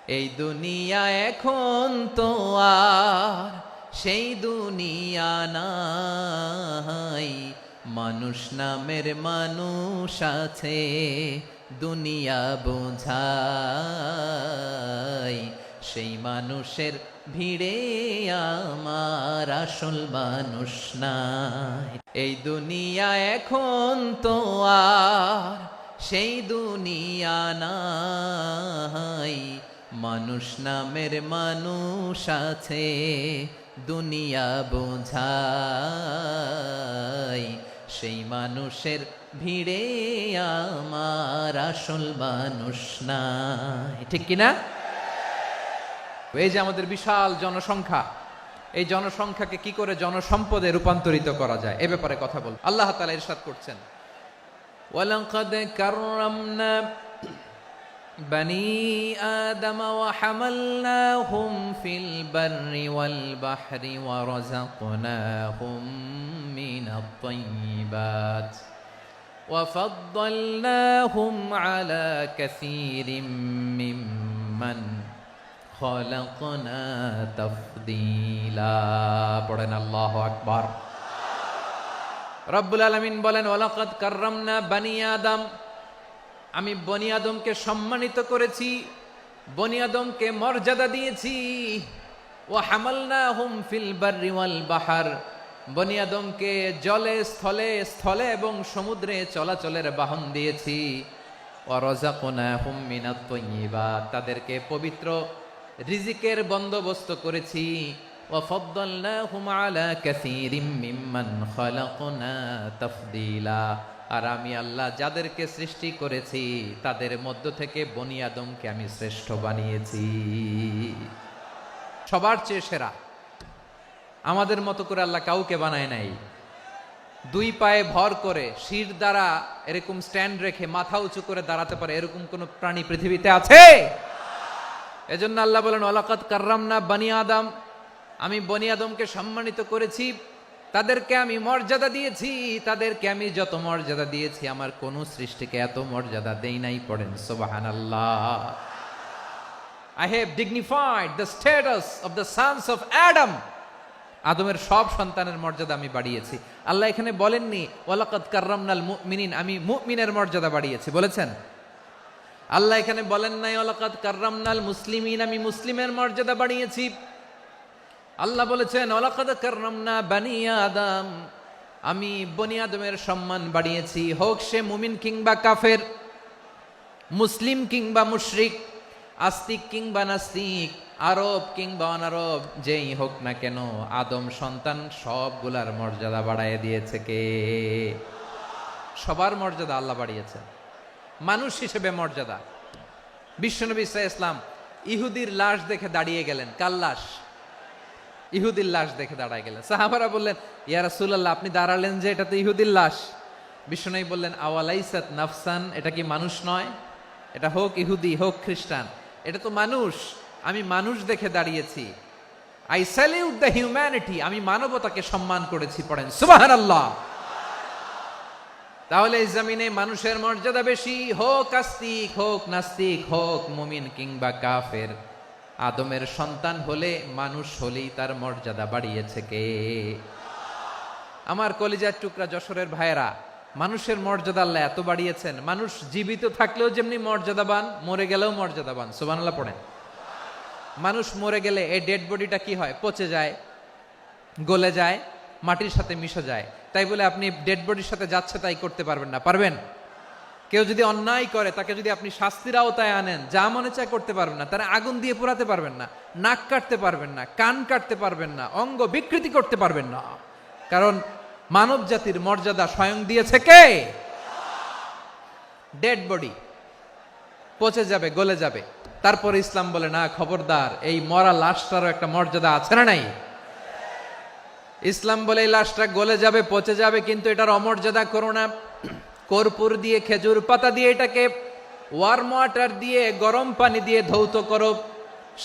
এই দুনিয়া এখন তো আর সেই দুনিয়া নাই, মানুষ নামের মানুষ আছে দুনিয়া বোঝাই, সেই মানুষের ভিড়ে আমার আসল মানুষ নাই। এই দুনিয়া এখন তো আর সেই দুনিয়া নাই, মানুষ নামের মানুষ আছে দুনিয়া বোঝাই, সেই মানুষের ভিড়ে আমার আসল মানুষ নাই। ঠিক কিনা? এই যে আমাদের বিশাল জনসংখ্যা, এই জনসংখ্যাকে কি করে জনসম্পদে রূপান্তরিত করা যায় এ ব্যাপারে কথা বল। আল্লাহ তাআলা ইরশাদ করছেন, ওয়ালাকাদ কাররামনা বনি আদম ওয়া হামালনাহুম ফিল বাররি ওয়াল বাহরি ওয়া রাযাকনাহুম মিনাত তাইয়্যিবাত ওয়া ফাদ্দালনাহুম আলা কাসীরিম মিম্মান খালাকনা তাফদীলা। পড়েন আল্লাহু আকবার। রব্বুল আলামিন বলেন, ওয়ালাকাদ কাররামনা বনি আদম, আমি বনি আদমকে সম্মানিত করেছি, বনি আদমকে মর্যাদা দিয়েছি। ওয়া হামালনাহুম ফিল বাররি ওয়াল বাহর, বনি আদমকে জলে স্থলে স্থলে এবং সমুদ্রে চলাচলের বাহন দিয়েছি। ওয়া রাযাকনাহুম মিনাত তাইয়্যিবাত, তাদেরকে পবিত্র রিজিকের বন্দোবস্ত করেছি। ওয়া ফাদ্দালনাহুম আলা কাসীরিম মিম্মান খালাকনা তাফদীলা, আর আমি আল্লাহ যাদেরকে সৃষ্টি করেছি তাদের মধ্য থেকে বনি আদমকে আমি শ্রেষ্ঠ বানিয়েছি, সবার চেয়ে সেরা। আমাদের মতো করে আল্লাহ কাউকে বানায় নাই। দুই পায়ে ভর করে শির দ্বারা এরকম স্ট্যান্ড রেখে মাথা উঁচু করে দাঁড়াতে পারে এরকম কোন প্রাণী পৃথিবীতে আছে? এজন্য আল্লাহ বলেন, ওয়ালাকাদ কাররামনা বনি আদম, আমি বনি আদমকে সম্মানিত করেছি, তাদেরকে আমি মর্যাদা দিয়েছি। তাদেরকে আমি যত মর্যাদা দিয়েছি আমার কোন সৃষ্টিকে এত মর্যাদা দেই নাই। পড়েন সুবহানাল্লাহ। I have dignified the status of the sons of Adam, আদমের সব সন্তানের মর্যাদা আমি বাড়িয়েছি। আল্লাহ এখানে বলেননি ওয়ালাকাদ কাররামনাল মুমিনিন, আমি মুমিনের মর্যাদা বাড়িয়েছি, বলেছেন? আল্লাহ এখানে বলেন নাই ওয়ালাকাদ কাররামনাল মুসলিমিন, আমি মুসলিমের মর্যাদা বাড়িয়েছি। আল্লাহ বলেছেন ওয়ালাকাদ কাররামনা বনি আদম, আমি বনি আদমের সম্মান বাড়িয়েছি, হোক সে মুমিন কিংবা কাফের, মুসলিম কিংবা মুশরিক, আস্তিক কিংবা নাস্তিক, আরব কিংবা অনারব, যেই হোক না কেন আদম সন্তান সবগুলার মর্যাদা বাড়ায় দিয়েছে কে? সবার মর্যাদা আল্লাহ বাড়িয়েছে। মানুষ হিসেবে মর্যাদা। বিশ্বনবী সাল্লাল্লাহু আলাইহি ওয়াসাল্লাম ইহুদির লাশ দেখে দাঁড়িয়ে গেলেন। কার লাশ? ইহুদির লাশ দেখে দাঁড়ায় গেলেন। সাহাবারা বললেন, ইয়া রাসূলুল্লাহ, আপনি দাঁড়ালেন যে, এটা তো ইহুদির লাশ। বিশ্বনবী বললেন, আওয়ালাইসাত নাফসান, এটা কি মানুষ নয়? এটা হোক ইহুদি হোক খ্রিস্টান, এটা তো মানুষ। আমি মানুষ দেখে দাঁড়িয়েছি। আই স্যালিউট দ্য হিউম্যানিটি, আমি মানবতাকে সম্মান করেছি। পড়েন সুবহানাল্লাহ। তাহলে এই জমিনে মানুষের মর্যাদা বেশি, হোক আস্তিক হোক নাস্তিক হোক মুমিন কিংবা কাফের। আদমের সন্তান হলে মানুষ হলেই তার মর্যাদা বাড়িয়েছে কে? আমার কলিজার টুকরা যশোরের ভাইয়েরা, মানুষের মর্যাদা আল্লাহ এত বাড়িয়েছেন, মানুষ জীবিত থাকলেও যেমনি মর্যাদাবান, মরে গেলেও মর্যাদাবান। সুবহানাল্লাহ পড়েন। মানুষ মরে গেলে এই ডেড বডিটা কি হয়? পচে যায়, গলে যায়, মাটির সাথে মিশে যায়। তাই বলে আপনি ডেড বডির সাথে যাচ্ছে তাই করতে পারবেন না। পারবেন? কেউ যদি অন্যায় করে তাকে যদি আপনি শাস্তির আওতায় আনেন, যা মনে চায় করতে পারবেন না। তারা আগুন দিয়ে পোড়াতে পারবেন না, নাক কাটতে পারবেন না, কান কাটতে পারবেন না, অঙ্গ বিকৃতি করতে পারবেন না। কারণ মানব জাতির মর্যাদা স্বয়ং দিয়েছে কে? ডেড বডি পচে যাবে, গলে যাবে। তারপরে ইসলাম বলে, না খবরদার, এই মরা লাশটারও একটা মর্যাদা আছে না নাই? ইসলাম বলে এই লাশটা গলে যাবে, পচে যাবে, কিন্তু এটার অমর্যাদা করো না। কর্পূর দিয়ে, খেজুর পাতা দিয়ে এটাকে ওয়ার্ম ওয়াটার দিয়ে, গরম পানি দিয়ে ধৌত করো।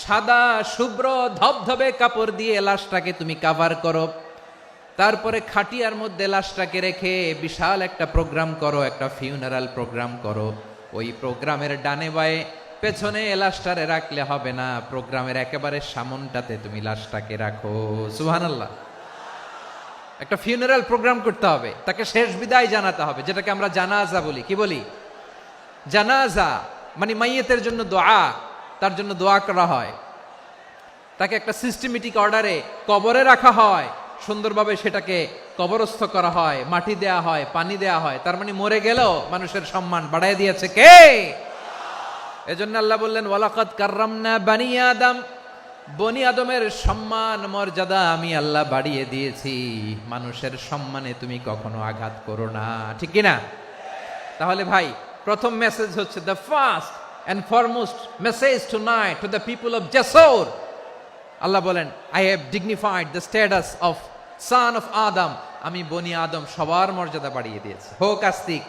সাদা শুভ্র ধবধবে কাপড় দিয়ে লাশটাকে তুমি কাভার করো। তারপরে খাটিয়ার মধ্যে লাশটাকে রেখে বিশাল একটা প্রোগ্রাম করো, একটা ফিউনারাল প্রোগ্রাম করো। ওই প্রোগ্রামের ডানে বায়ে পেছনে লাশটারে রাখলে হবে না, প্রোগ্রামের একেবারে সামনটাতে তুমি লাশটাকে রাখো। সুবহানাল্লাহ। একটা ফিউনারাল প্রোগ্রাম করতে হবে, তাকে শেষ বিদায় জানাতে হবে, যেটাকে আমরা জানাজা বলি। কি বলি? জানাজা মানে মাইয়েতের জন্য দোয়া, তার জন্য দোয়া করা হয়, তাকে একটা সিস্টেমেটিক অর্ডারে কবরে রাখা হয়, সুন্দরভাবে সেটাকে কবরস্থ করা হয়, মাটি দেয়া হয়, পানি দেয়া হয়। তার মানে মরে গেলেও মানুষের সম্মান বাড়ায় দিয়েছে কে? এজন্য আল্লাহ বললেন ওয়ালাকাদ কাররামনা বানি আদম, বনি আদমের সম্মান মর্যাদা আমি আল্লাহ বাড়িয়ে দিয়েছি। মানুষের সম্মানে তুমি কখনো আঘাত করো না, ঠিক কি না? তাহলে ভাই, প্রথম মেসেজ হচ্ছে the first and foremost message tonight to the people of জাসর। আল্লাহ বলেন I have dignified the status of son of Adam. আমি বনি আদম সবার মর্যাদা বাড়িয়ে দিয়েছি, হোক আস্তিক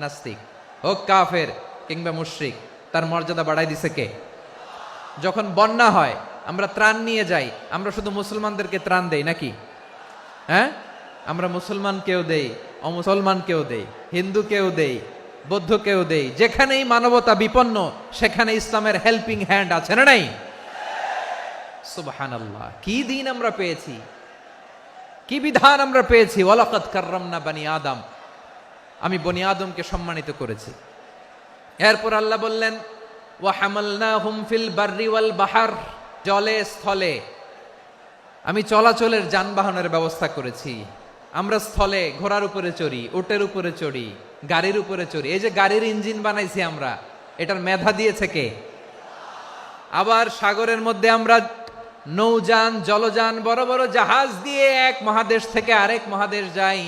নাস্তিক, হোক কাফের কিংবা মুশরিক, তার মর্যাদা বাড়াই দিছে কে? যখন বন্যা হয় আমরা ত্রাণ নিয়ে যাই, আমরা শুধু মুসলমানদেরকে ত্রাণ দেই নাকি? হ্যাঁ, আমরা মুসলমানকেও দেই, অমুসলমানকেও দেই, হিন্দুকেও দেই, বৌদ্ধকেও দেই। যেখানেই মানবতা বিপন্ন সেখানে ইসলামের হেল্পিং হ্যান্ড আছে না নাই? সুবহানাল্লাহ। কি দিন আমরা পেয়েছি, কি বিধান আমরা পেয়েছি। ওয়ালাকাদ কাররামনা বানি আদম, আমি বনি আদমকে সম্মানিত করেছি। এরপর আল্লাহ বললেন ওয়া হামালনাহুম ফিল বাররি ওয়াল বাহর, জলে স্থলে আমি চলাচলের যানবাহনের ব্যবস্থা করেছি। আমরা স্থলে ঘোড়ার উপরে চড়ি, উটের উপরে চড়ি, গাড়ির উপরে চড়ি। এই যে গাড়ির ইঞ্জিন বানাইছি আমরা, এটার মেধা দিয়েছে কে? আবার সাগরের মধ্যে আমরা নৌযান, জলযান, বড় বড় জাহাজ দিয়ে এক মহাদেশ থেকে আরেক মহাদেশ যাই,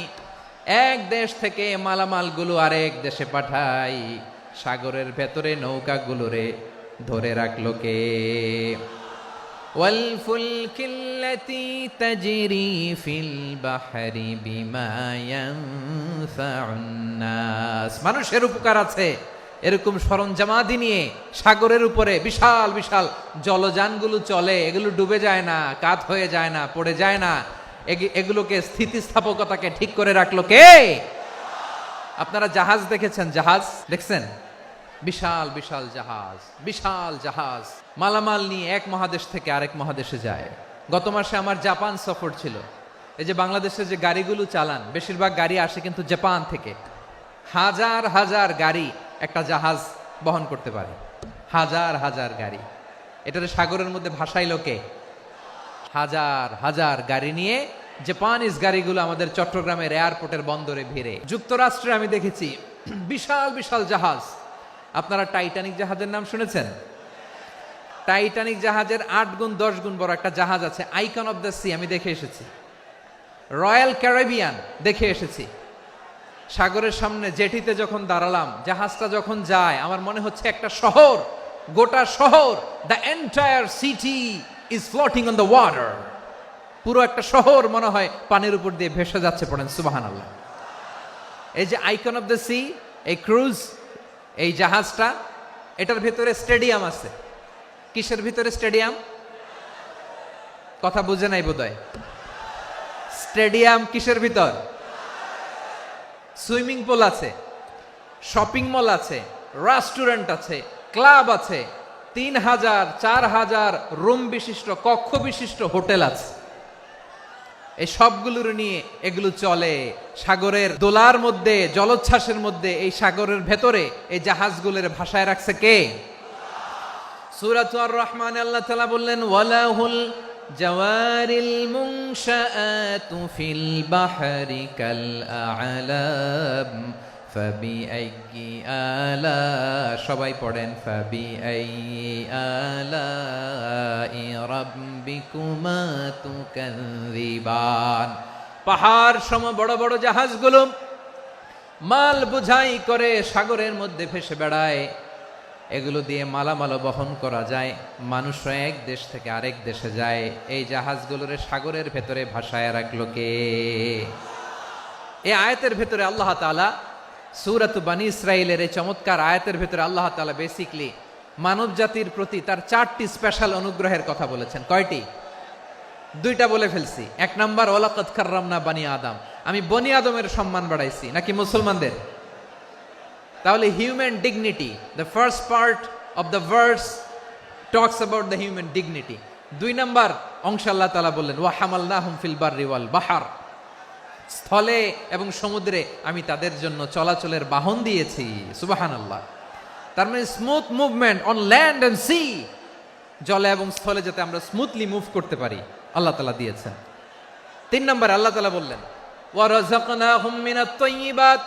এক দেশ থেকে মালামালগুলো আরেক দেশে পাঠাই। সাগরের ভেতরে নৌকাগুলোরে ধরে রাখলো কে? ওয়াল ফুলকিল্লাতী তাজরি ফিল বাহরি বিমা ইয়ানফাউন নাস। মানুষের উপকার আছে এরকম সরঞ্জামাদি নিয়ে সাগরের উপরে বিশাল বিশাল জলযানগুলো চলে, এগুলো ডুবে যায় না, কাত হয়ে যায় না, পড়ে যায় না। এগুলোকে স্থিতিস্থাপকতাকে ঠিক করে রাখলো কে? আপনারা জাহাজ দেখেছেন? জাহাজ দেখছেন? বিশাল বিশাল জাহাজ, বিশাল জাহাজ মালামাল নিয়ে এক মহাদেশ থেকে আরেক মহাদেশে যায়। গত মাসে আমার জাপান সফর ছিল। এই যে বাংলাদেশে যে গাড়িগুলো চালান, বেশিরভাগ গাড়ি আসে কিন্তু জাপান থেকে। হাজার হাজার গাড়ি একটা জাহাজ বহন করতে পারে, হাজার হাজার গাড়ি। এটারে সাগরের মধ্যে ভাসাইলো কে? হাজার হাজার গাড়ি নিয়ে জাপানিজ গাড়িগুলো আমাদের চট্টগ্রামের এয়ারপোর্টের বন্দরে ভিড়ে। যুক্তরাষ্ট্রে আমি দেখেছি বিশাল বিশাল জাহাজ। আপনারা টাইটানিক জাহাজের নাম শুনেছেন? টাইটানিক জাহাজের 8 গুণ 10 গুণ বড় একটা জাহাজ আছে, আইকন অফ দ্য সি, আমি দেখে এসেছি। রয়্যাল ক্যারিবিয়ান দেখে এসেছি। সাগরের সামনে জেটিতে যখন দাঁড়ালাম, জাহাজটা যখন যায়, আমার মনে হচ্ছে একটা শহর, গোটা শহর, the entire city is floating on the water. পুরো একটা শহর মনে হয় পানির উপর দিয়ে ভেসে যাচ্ছে। পড়েন সুবহানাল্লাহ। এই যে আইকন অফ দ্য সি, এই ক্রুজ, এই জাহাজটা, এটার ভিতরে স্টেডিয়াম আছে। কিসের ভিতরে স্টেডিয়াম? কথা বুঝে নাই বোধহয়। স্টেডিয়াম কিসের ভিতর? সুইমিং পুল আছে, শপিং মল আছে, রেস্টুরেন্ট আছে, ক্লাব আছে, 3000 4000 রুম বিশিষ্ট, কক্ষ বিশিষ্ট হোটেল আছে। এই সবগুলোর নিয়ে এগুলো চলে সাগরের দোলার মধ্যে, জলোচ্ছ্বাসের মধ্যে। এই সাগরের ভেতরে এই জাহাজগুলোর ভাষায় রাখছে কে? সূরাতুর আর রহমানে আল্লাহ তাআলা বললেন ওয়ালাহুল জাওয়ারিল মুনশাআতু ফিল বাহরি কাল আ'লাম ফাবিআইয়ি আলা, সবাই পড়েন ফাবিআইয়ি আলাই রাব্বিকুমা তুকাযিবান। পাহাড় সম বড় বড় জাহাজগুলো মাল বোঝাই করে সাগরের মধ্যে ভেসে বেড়ায়। এগুলো দিয়ে মালামাল বহন করা যায়, মানুষরা এক দেশ থেকে আরেক দেশে যায়। এই জাহাজগুলোর সাগরের ভেতরে ভাসায় রাখলো কে? এই আয়াতের ভেতরে আল্লাহ তাআলা সূরাত বানী ইসরাঈলের এই চমৎকার আয়াতের ভেতরে আল্লাহ তাআলা বেসিক্যালি মানব জাতির প্রতি তার 4টি স্পেশাল অনুগ্রহের কথা বলেছেন। কয়টি? 2টা বলে ফেলছি। 1 নাম্বার ওয়ালাকাদ কাররামনা বানি আদম, আমি বনি আদমের সম্মান বাড়াইছি, নাকি মুসলমানদের? তাহলে human dignity, the first part of the verse talks about the human dignity. 2 number অংশ আল্লাহ তাআলা বললেন ওয়া হামালনাহুম ফিল বাররি ওয়াল বাহর, স্থলে এবং সমুদ্রে আমি তাদের জন্য চলাচলের বাহন দিয়েছি। সুবহানাল্লাহ। তার মানে smooth movement on land and sea, জলে এবং স্থলে যাতে আমরা স্মুথলি মুভ করতে পারি আল্লাহ তাআলা দিয়েছেন। 3 নম্বরে আল্লাহ তাআলা বললেন ওয়া রাযাকনাহুম মিনাত তাইয়্যিবাত,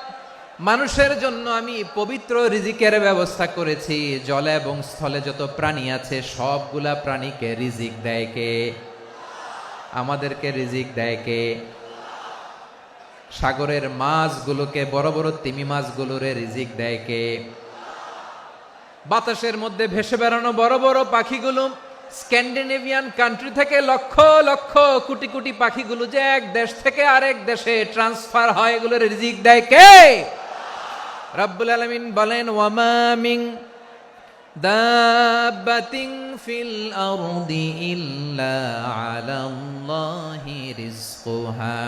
মানুষের জন্য আমি পবিত্র রিজিকের ব্যবস্থা করেছি। জলে এবং স্থলে যত প্রাণী আছে সবগুলা প্রাণীকে রিজিক দেয় কে? আমাদেরকে রিজিক দেয় কে? সাগরের মাছগুলোকে, বড় বড় তিমি মাছগুলোরে রিজিক দেয় কে? বাতাসের মধ্যে ভেসে বেড়ানো বড় বড় পাখিগুলো, স্ক্যান্ডিনেভিয়ান কান্ট্রি থেকে লক্ষ লক্ষ কোটি কোটি পাখিগুলো যে এক দেশ থেকে আরেক দেশে ট্রান্সফার হয়, এগুলোর রিজিক দেয় কে? রব্বুল আলামিন বলেন ওয়ামা মিন দাব্বাতিন ফিল আরদি ইল্লা আলাল্লাহি রিজকুহা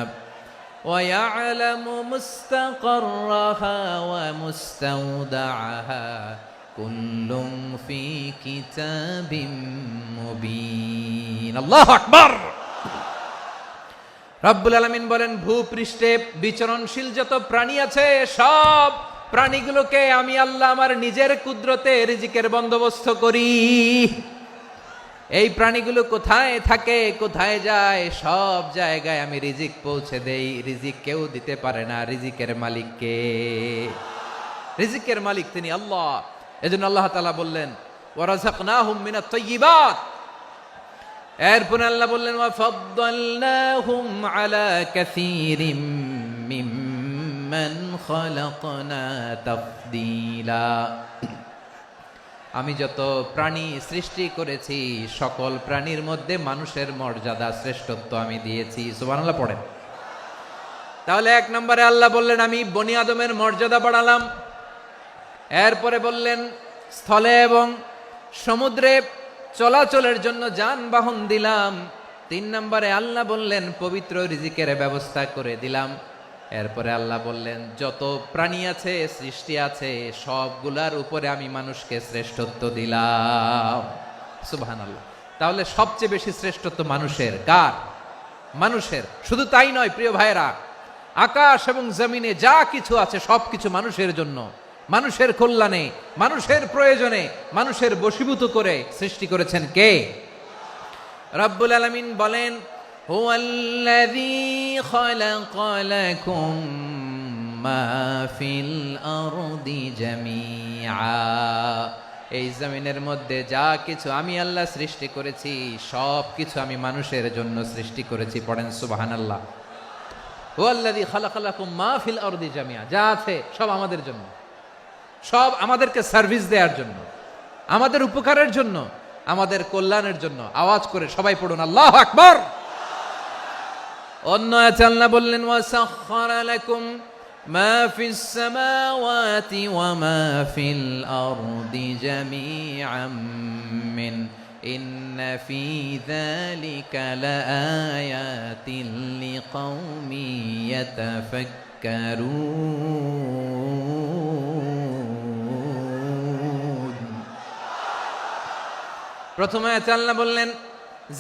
ওয়া ইয়ালামু মুস্তাকাররাহা ওয়া মুস্তাওদাআহা কুল্লুম ফি কিতাবিম মুবিন। আল্লাহু আকবার। রব্বুল আলামিন বলেন ভূপৃষ্ঠে বিচরণশীল যত প্রাণী আছে সব প্রাণীগুলোকে আমি আল্লাহ আমার নিজের কুদরতে রিজিকের বন্দোবস্ত করি। এই প্রাণীগুলো কোথায় থাকে, কোথায় যায়, সব জায়গায় আমি রিজিক পৌঁছে দেই। রিজিক কেউ দিতে পারে না, রিজিকের মালিক কে? রিজিকের মালিক তিনি আল্লাহ। এজন্য আল্লাহ তাআলা বললেন ওয়া রাযাকনাহুম মিনাত তাইয়্যিবাত। এরপর আল্লাহ বললেন ওয়া ফাদ্দালনাহুম আলা কাসীরিম মিম্মান খালাকনা তাফদীলা। আমি যত প্রাণী সৃষ্টি করেছি সকল প্রাণীর মধ্যে মানুষের মর্যাদা শ্রেষ্ঠত্ব আমি দিয়েছি। সুবহানাল্লাহ পড়েন। তাহলে 1 নম্বরে আল্লাহ বললেন আমি বনি আদমের মর্যাদা বাড়ালাম। এরপরে বললেন স্থলে এবং সমুদ্রে চলাচলের জন্য যানবাহন দিলাম। 3 নম্বরে আল্লাহ বললেন পবিত্র রিজিকের ব্যবস্থা করে দিলাম। এরপরে আল্লাহ বললেন যত প্রাণী আছে, সৃষ্টি আছে, সবগুলার উপরে আমি মানুষকে শ্রেষ্ঠত্ব দিলাম। সুবহানাল্লাহ। তাহলে সবচেয়ে বেশি শ্রেষ্ঠত্ব মানুষের। কার? মানুষের। শুধু তাই নয় প্রিয় ভাইরা, আকাশ এবং জমিনে যা কিছু আছে সবকিছু মানুষের জন্য, মানুষের কল্যাণে, মানুষের প্রয়োজনে, মানুষের বশীভূত করে সৃষ্টি করেছেন কে? রব্বুল আলামিন বলেন হুয়াল্লাযী খালাকা লাকুম মা ফিল আরদি জামিআ। এই জমিনের মধ্যে যা কিছু আমি আল্লাহ সৃষ্টি করেছি সব কিছু আমি মানুষের জন্য সৃষ্টি করেছি। পড়েন সুবহানাল্লাহ। হুয়াল্লাযী খালাকা লাকুম মা ফিল আরদি জামিআ, যা আছে সব আমাদের জন্য, সব আমাদেরকে সার্ভিস দেওয়ার জন্য, আমাদের উপকারের জন্য, আমাদের কল্যাণের জন্য। আওয়াজ করে সবাই পড়ুন আল্লাহু আকবার। অন্য আয়াতে আল্লাহ বললেন ওয়াসাখখারা লাকুম মা ফিস সামাওয়াতি ওয়া মা ফিল আরদি জামিআম মিন ইন্না ফি যালিকা লাআয়াতিন লিকাউমিন ইয়াতাফাক্কারুন। প্রথমে আয়াতে আল্লাহ বললেন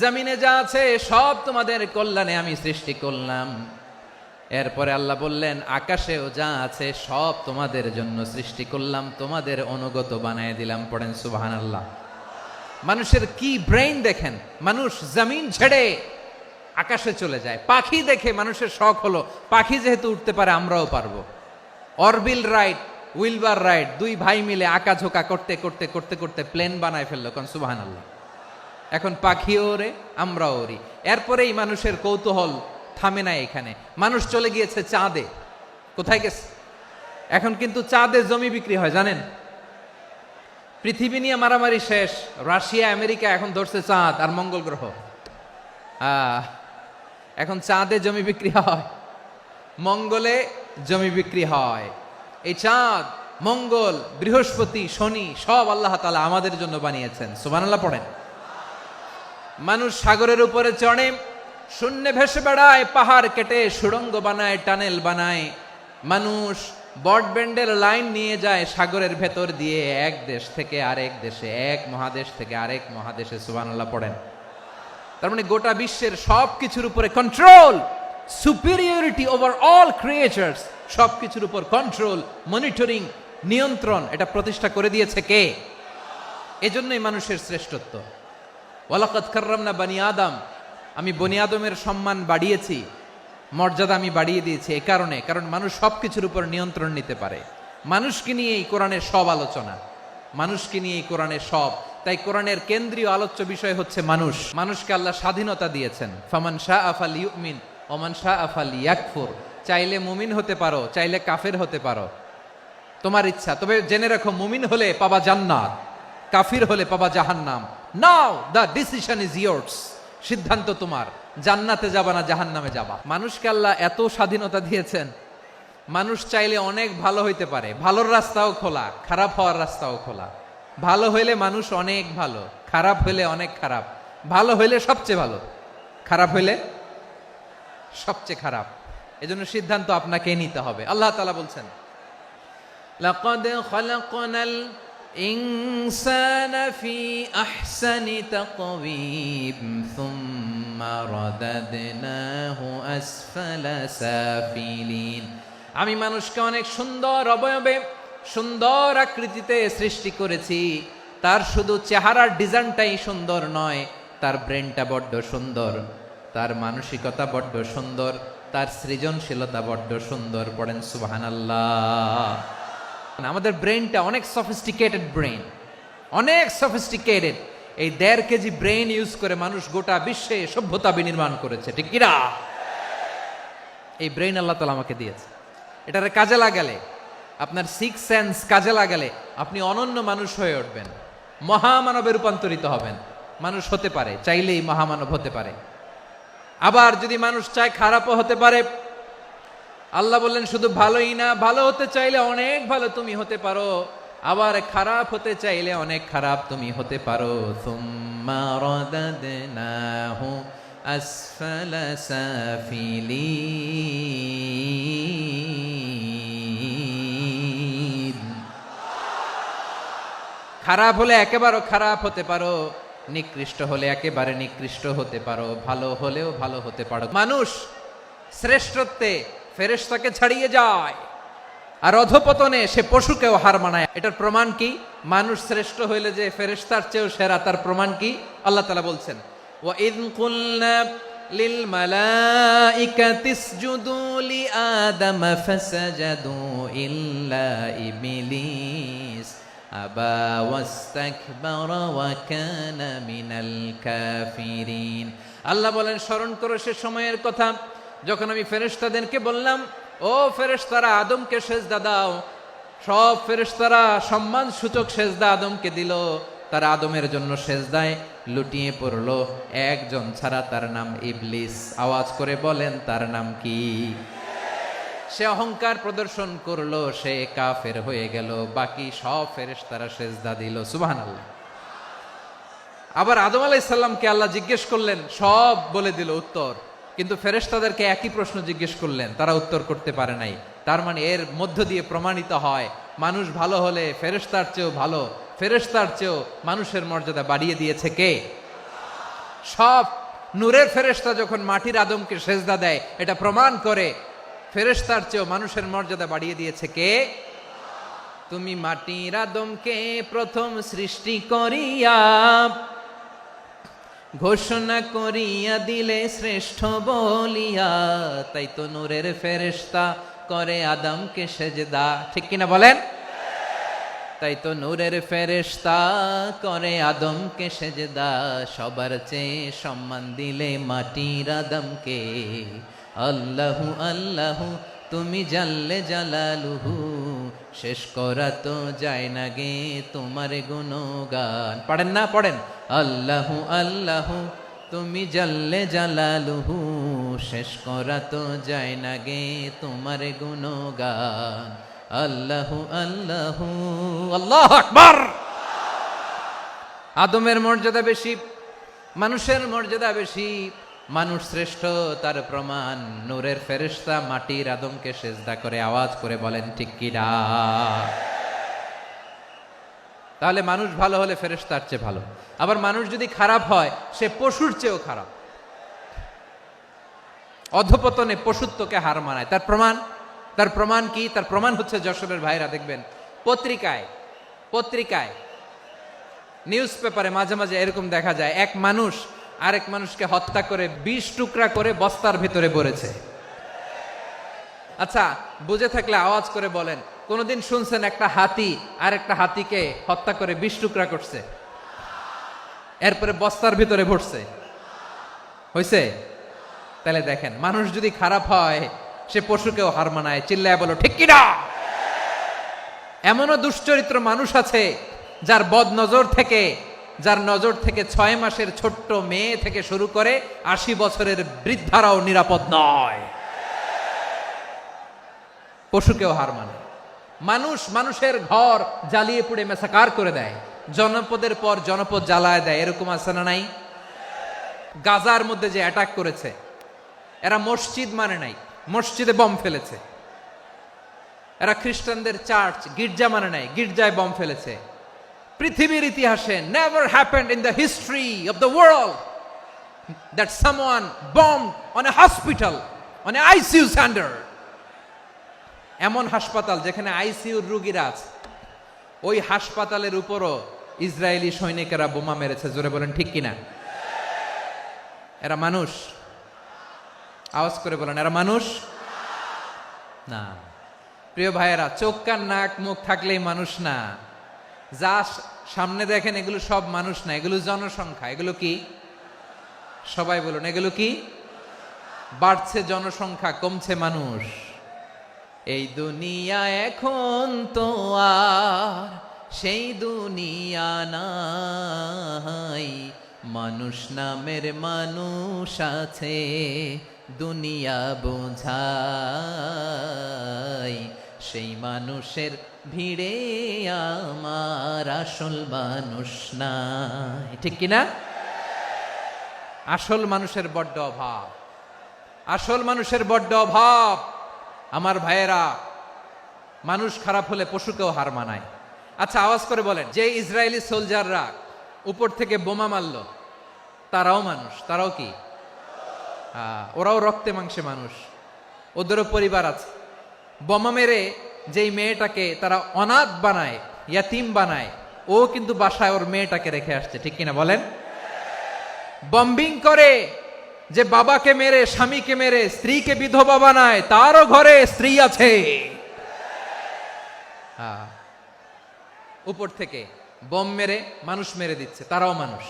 জমিনে যা আছে সব তোমাদের কল্যাণে আমি সৃষ্টি করলাম। এরপরে আল্লাহ বললেন আকাশেও যা আছে সব তোমাদের জন্য সৃষ্টি করলাম, তোমাদের অনুগত বানায় দিলাম। পড়েন সুবহানাল্লাহ। মানুষের কি ব্রেইন দেখেন, মানুষ জমিন ছেড়ে আকাশে চলে যায়। পাখি দেখে মানুষের শখ হলো পাখি যেহেতু উঠতে পারে আমরাও পারবো। অরবিল রাইট, উইলবার রাইট, 2 ভাই মিলে আঁকাঝোঁকা করতে করতে করতে করতে প্লেন বানায় ফেললো। কোন সুবহানাল্লাহ। এখন পাখিও ওরে, আমরাও ওরি। এরপরেই মানুষের কৌতূহল থামে না এখানে। মানুষ চলে গিয়েছে চাঁদে। কোথায় গেছে? এখন কিন্তু চাঁদে জমি বিক্রি হয় জানেন। পৃথিবী নিয়ে মারামারি শেষ। রাশিয়া আমেরিকা এখন ধরছে চাঁদ আর মঙ্গল গ্রহ। এখন চাঁদে জমি বিক্রি হয়, মঙ্গলে জমি বিক্রি হয়। এই চাঁদ, মঙ্গল, বৃহস্পতি, শনি সব আল্লাহ তাআলা আমাদের জন্য বানিয়েছেন। সুবহানাল্লাহ পড়েন। মানুষ সাগরের উপরে চড়ে, শূন্যে ভেসে বেড়ায়, পাহাড় কেটে সুড়ঙ্গ বানায়, টানেল বানায়। মানুষ বট ব্যান্ডের লাইন নিয়ে যায় সাগরের ভেতর দিয়ে, এক দেশ থেকে আরেক দেশে, এক মহাদেশ থেকে আরেক মহাদেশে। সুবহানাল্লাহ পড়েন। তার মানে গোটা বিশ্বের সব কিছুর উপরে control, superiority over all creatures, সব কিছুর উপর কন্ট্রোল, মনিটরিং, নিয়ন্ত্রণ, এটা প্রতিষ্ঠা করে দিয়েছে কে? এজন্যই মানুষের শ্রেষ্ঠত্ব। ওয়ালাকাদ কাররামনা বানি আদম, আমি বনি আদমের সম্মান বাড়িয়েছি, মর্যাদা আমি বাড়িয়ে দিয়েছি এই কারণে, কারণ মানুষ সব কিছুর উপর নিয়ন্ত্রণ নিতে পারে। মানুষকে নিয়ে এই কোরআনের সব আলোচনা, মানুষকে নিয়ে এই কোরআনের সব। তাই কোরআনের কেন্দ্রীয় আলোচ্য বিষয় হচ্ছে মানুষ। মানুষকে আল্লাহ স্বাধীনতা দিয়েছেন। ফামান শাআ ফালইউমিন ওয়া মান শাআ ফালইয়াকফুর। চাইলে মুমিন হতে পারো, চাইলে কাফের হতে পারো, তোমার ইচ্ছা। তবে জেনে রাখো, মুমিন হলে পাবা জান্নাত, কাফির হলে পাবা জাহান্নাম। নাও দ্য ডিসিশন ইজ ইয়ার্স। সিদ্ধান্ত তোমার, জান্নাতে যাবা না জাহান্নামে যাবা। মানুষকে আল্লাহ এত স্বাধীনতা দিয়েছেন, মানুষ চাইলে অনেক ভালো হইতে পারে। ভালোর রাস্তাও খোলা, খারাপ হওয়ার রাস্তাও খোলা। ভালো হইলে মানুষ অনেক ভালো, খারাপ হইলে অনেক খারাপ। ভালো হইলে সবচেয়ে ভালো, খারাপ হইলে সবচেয়ে খারাপ। এজন্য সিদ্ধান্ত আপনাকেই নিতে হবে। আল্লাহ তাআলা বলছেন, লাকাদ খালাকনাল ইনসানা ফি আহসানি তাকওয়িম সুম্মা রাদাদনাহু আসফালা সাফিলিন। আমি মানুষকে অনেক সুন্দর অবয়বে, সুন্দর আকৃতিতে সৃষ্টি করেছি। তার শুধু চেহারার ডিজাইনটাই সুন্দর নয়, তার ব্রেনটা বড্ড সুন্দর, তার মানসিকতা বড্ড সুন্দর, তার সৃজনশীলতা বড্ড সুন্দর। পড়েন সুবহানাল্লাহ। আমাদের ব্রেনটা অনেক সফিস্টিকেটেড ব্রেন, অনেক সফিস্টিকেটেড। এই 1.5 কেজি ব্রেন ইউজ করে মানুষ গোটা বিশ্বে সভ্যতা বিনির্মাণ করেছে, ঠিক কিনা? এই ব্রেন আল্লাহ তাআলা আমাকে দিয়েছে। এটারে কাজে লাগালে, আপনার 6 সেন্স কাজে লাগালে আপনি অনন্য মানুষ হয়ে উঠবেন, মহামানবে রূপান্তরিত হবেন। মানুষ হতে পারে, চাইলেই মহামানব হতে পারে। আবার যদি মানুষ চায় খারাপও হতে পারে। আল্লাহ বললেন শুধু ভালোই না, ভালো হতে চাইলে অনেক ভালো তুমি হতে পারো, আবার খারাপ হতে চাইলে অনেক খারাপ তুমি হতে পারো। সুম্মা রাদাদনাহু আসফালা সাফিলিন। খারাপ হলে একেবারে খারাপ হতে পারো, নিকৃষ্ট হলে একেবারে নিকৃষ্ট হতে পারো, ভালো হলেও ভালো হতে পারো। মানুষ শ্রেষ্ঠত্বে ফেরেশতাকে ছাড়িয়ে যায়, আর অধপতনে সে পশুকেও হার মানায়। এটার প্রমাণ কি? মানুষ শ্রেষ্ঠ হইলে যে ফেরেশতার চেয়েও সেরা, তার প্রমাণ কি? আল্লাহ তাআলা বলছেন, ওয়া ইয কুলনা লিল মালাইকাতি ইসজুদু লি আদম ফাসাজাদু ইল্লা ইবলিস আবা ওয়াস্তাকবারা ওয়া কানা মিনাল কাফিরিন। আল্লাহ বলেন, স্মরণ করো সে সময়ের কথা যখন আমি ফেরেশতাদেরকে বললাম, ও ফেরেশতারা আদমকে সেজদা দাও। সব ফেরেশতারা সম্মান সূচক সেজদা আদমকে দিল। তারা আদমের জন্য সেজদায় লুটিয়ে পড়লো, একজন ছাড়া, তার নাম ইবলিস। আওয়াজ করে বলেন, তার নাম কি? সে অহংকার প্রদর্শন করলো, সে কাফের হয়ে গেল। বাকি সব ফেরেশতারা সেজদা দিল। সুবহানাল্লাহ। আবার আদম আলাইহিস সালামকে আল্লাহ জিজ্ঞেস করলেন, সব বলে দিল উত্তর, কিন্তু ফেরেশতাদেরকে একই প্রশ্ন জিজ্ঞেস করলেন, তারা উত্তর করতে পারে নাই। তার মানে এর মধ্য দিয়ে প্রমাণিত হয়, মানুষ ভালো হলে ফেরেশতার চেয়েও ভালো, ফেরেশতার চেয়েও মানুষের মর্যাদা বাড়িয়ে দিয়েছে কে? সব নূরের ফেরেশতা যখন মাটির আদমকে সেজদা দেয়, এটা প্রমাণ করে ফেরেশতার চেয়েও মানুষের মর্যাদা বাড়িয়ে দিয়েছে কে? তুমি মাটির আদমকে প্রথম সৃষ্টি করিয়া ঘোষণা করিয়া দিলে শ্রেষ্ঠ বলিয়া, তাই তো নূরের ফেরেশতা করে আদমকে সেজদা। ঠিক কিনা বলেন? তাই তো নূরের ফেরেশতা করে আদমকে সেজদা। সবার চেয়ে সম্মান দিলে মাটির আদমকে। আল্লাহু আল্লাহু তুমি জাল্লে জালালুহু, শেষ করা তো যায় না গে তোমার গুণগান। পড়েন না? পড়েন। আল্লাহু আল্লাহু তুমি জাল্লে জালালুহু, শেষ করা তো যায় না গে তোমার গুণগান। আল্লাহু আল্লাহু। আল্লাহু আকবার। আদমের মর্যাদা বেশি, মানুষের মর্যাদা বেশি। মানুষ শ্রেষ্ঠ তার প্রমাণ, নূরের ফেরেশতা মাটির আদমকে সেজদা করে আওয়াজ করে বলেন ঠিক কি না? তাহলে মানুষ ভালো হলে ফেরেশতার চেয়ে ভালো। আবার মানুষ যদি খারাপ হয় সে পশুর চেয়েও খারাপ, অধপতনে পশুত্বকে হার মানায়। তার প্রমাণ কি? তার প্রমাণ হচ্ছে যশোরের ভাইরা দেখবেন পত্রিকায় নিউজ পেপারে মাঝে মাঝে এরকম দেখা যায়, এক মানুষ আরেক মানুষকে হত্যা করে 20 টুকরা করে বস্তার ভেতরে ভরেছে। আচ্ছা, বুঝে থাকলে আওয়াজ করে বলেন, কোনদিন শুনছেন একটা হাতি আর একটা হাতিকে হত্যা করে 20 টুকরা করছে, এরপরে বস্তার ভিতরে ভরছে? হইছে? তাহলে দেখেন, মানুষ যদি খারাপ হয় সে পশুকেও হার মানায়। চিল্লায় বলো ঠিক কি না? এমনও দুশ্চরিত্র মানুষ আছে যার নজর থেকে 6 মাসের ছোট্ট মেয়ে থেকে শুরু করে 80 বছরের বৃদ্ধারাও নিরাপদ নয়। পশুকেও হার মানে। মানুষের ঘর জ্বালিয়ে পুড়ে মেসাকার করে দেয়, জনপদের পর জনপদ জ্বালায় দেয়। এরকম আছে না নাই? গাজার মধ্যে যে অ্যাটাক করেছে, এরা মসজিদ মানে নাই, মসজিদে বম ফেলেছে। এরা খ্রিস্টানদের চার্চ গির্জা মানে নাই, গির্জায় বম ফেলেছে। পৃথিবীর ইতিহাসে never happened in the history of the world that someone bombed on a hospital, on a ICU center. এমন হাসপাতাল যেখানে আইসিইউর রোগীরা আছে, ওই হাসপাতালের উপরও ইসরায়েলি সৈনিকেরা বোমা মেরেছে। জোরে বলেন ঠিক কিনা? এরা মানুষ? আওয়াজ করে বলেন, এরা মানুষ না। প্রিয় ভাইয়েরা, চোখ কান নাক মুখ থাকলেই মানুষ না। যা সামনে দেখেন এগুলো সব মানুষ না, এগুলো জনসংখ্যা। এগুলো কি? সবাই বলুন, এগুলো কি? বাড়ছে জনসংখ্যা, কমছে মানুষ। এই দুনিয়া এখন তো আর সেই দুনিয়া নাই, মানুষ নামের মানুষ আছে দুনিয়া বোঝাই, সেই মানুষের ভিড়ে আমার আসল মানুষ নাই। ঠিক কিনা? আসল মানুষের বড্ড অভাব, আসল মানুষের বড্ড অভাব। আমার ভাইয়েরা, মানুষ খারাপ হলে পশুকেও হার মানায়। আচ্ছা, আওয়াজ করে বলেন, যে ইসরায়েলি সোলজাররা উপর থেকে বোমা মারল তারাও মানুষ? তারাও কি? ওরাও রক্তে মাংসে মানুষ, ওদেরও পরিবার আছে। বোমা মেরে যেই মেয়েটাকে তারা অনাথ বানায়, ইয়াতিম বানায়, ও কিন্তু বাসায় ওর মেয়েটাকে রেখে আসছে। ঠিক কিনা বলেন? বম্বিং করে যে বাবাকে মেরে, স্বামীকে মেরে স্ত্রীকে বিধবা বানায়, তারও ঘরে স্ত্রী আছে। উপর থেকে বম মেরে মানুষ মেরে দিচ্ছে, তারাও মানুষ।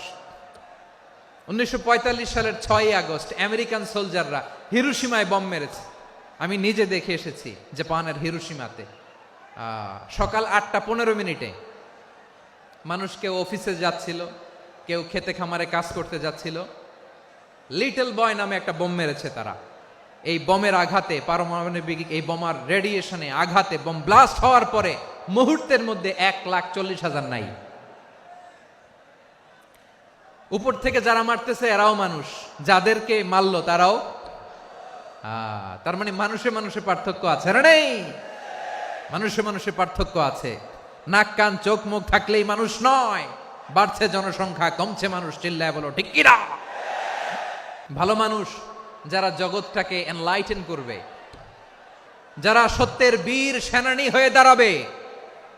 1945 সালের 6 আগস্ট আমেরিকান সোলজাররা হিরোশিমায় বম মেরেছে। আমি নিজে দেখে এসেছি জাপানের হিরোশিমাতে। সকাল 8:15 মানুষ কেউ অফিসে যাচ্ছিল, কেউ খেতে খামারে কাজ করতে যাচ্ছিল। লিটল বয় নামে একটা বোম মেরেছে তারা। এই বোমের আঘাতে, পারমাণবিক এই বোমার রেডিয়েশনে আঘাতে, বোম ব্লাস্ট হওয়ার পরে মুহূর্তের মধ্যে 1,40,000 নাই। উপর থেকে যারা মারতেছে এরাও মানুষ, যাদেরকে মারলো তারাও। তার মানে মানুষে মানুষে পার্থক্য আছে না? নেই? মানুষে মানুষে পার্থক্য আছে। নাক কান চোখ মুখ থাকলেই মানুষ নয়। বাড়ছে জনসংখ্যা, কমছে মানুষ। চিল্লায় বলো ঠিক কিনা? ভালো মানুষ যারা জগৎটাকে এনলাইটেন করবে, যারা সত্যের বীর সেনানী হয়ে দাঁড়াবে,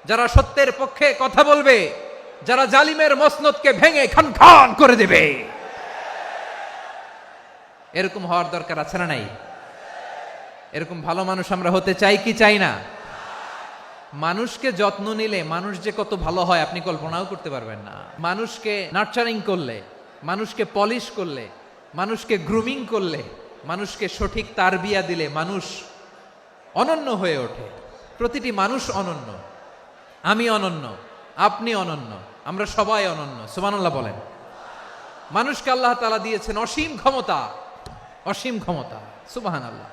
যারা সত্যের পক্ষে কথা বলবে, যারা জালিমের মসনদকে ভেঙে খান খান করে দেবে, এরকম হওয়ার দরকার আছে না নাই? এরকম ভালো মানুষ আমরা হতে চাই কি চাই না? মানুষকে যত্ন নিলে মানুষ যে কত ভালো হয় আপনি কল্পনাও করতে পারবেন না। মানুষকে নার্চারিং করলে, মানুষকে পলিশ করলে, মানুষকে গ্রুমিং করলে, মানুষকে সঠিক তারবিয়া দিলে মানুষ অনন্য হয়ে ওঠে। প্রতিটি মানুষ অনন্য। আমি অনন্য, আপনি অনন্য, আমরা সবাই অনন্য। সুবহানাল্লাহ বলেন। মানুষকে আল্লাহ তাআলা দিয়েছেন অসীম ক্ষমতা, অসীম ক্ষমতা। সুবহানাল্লাহ।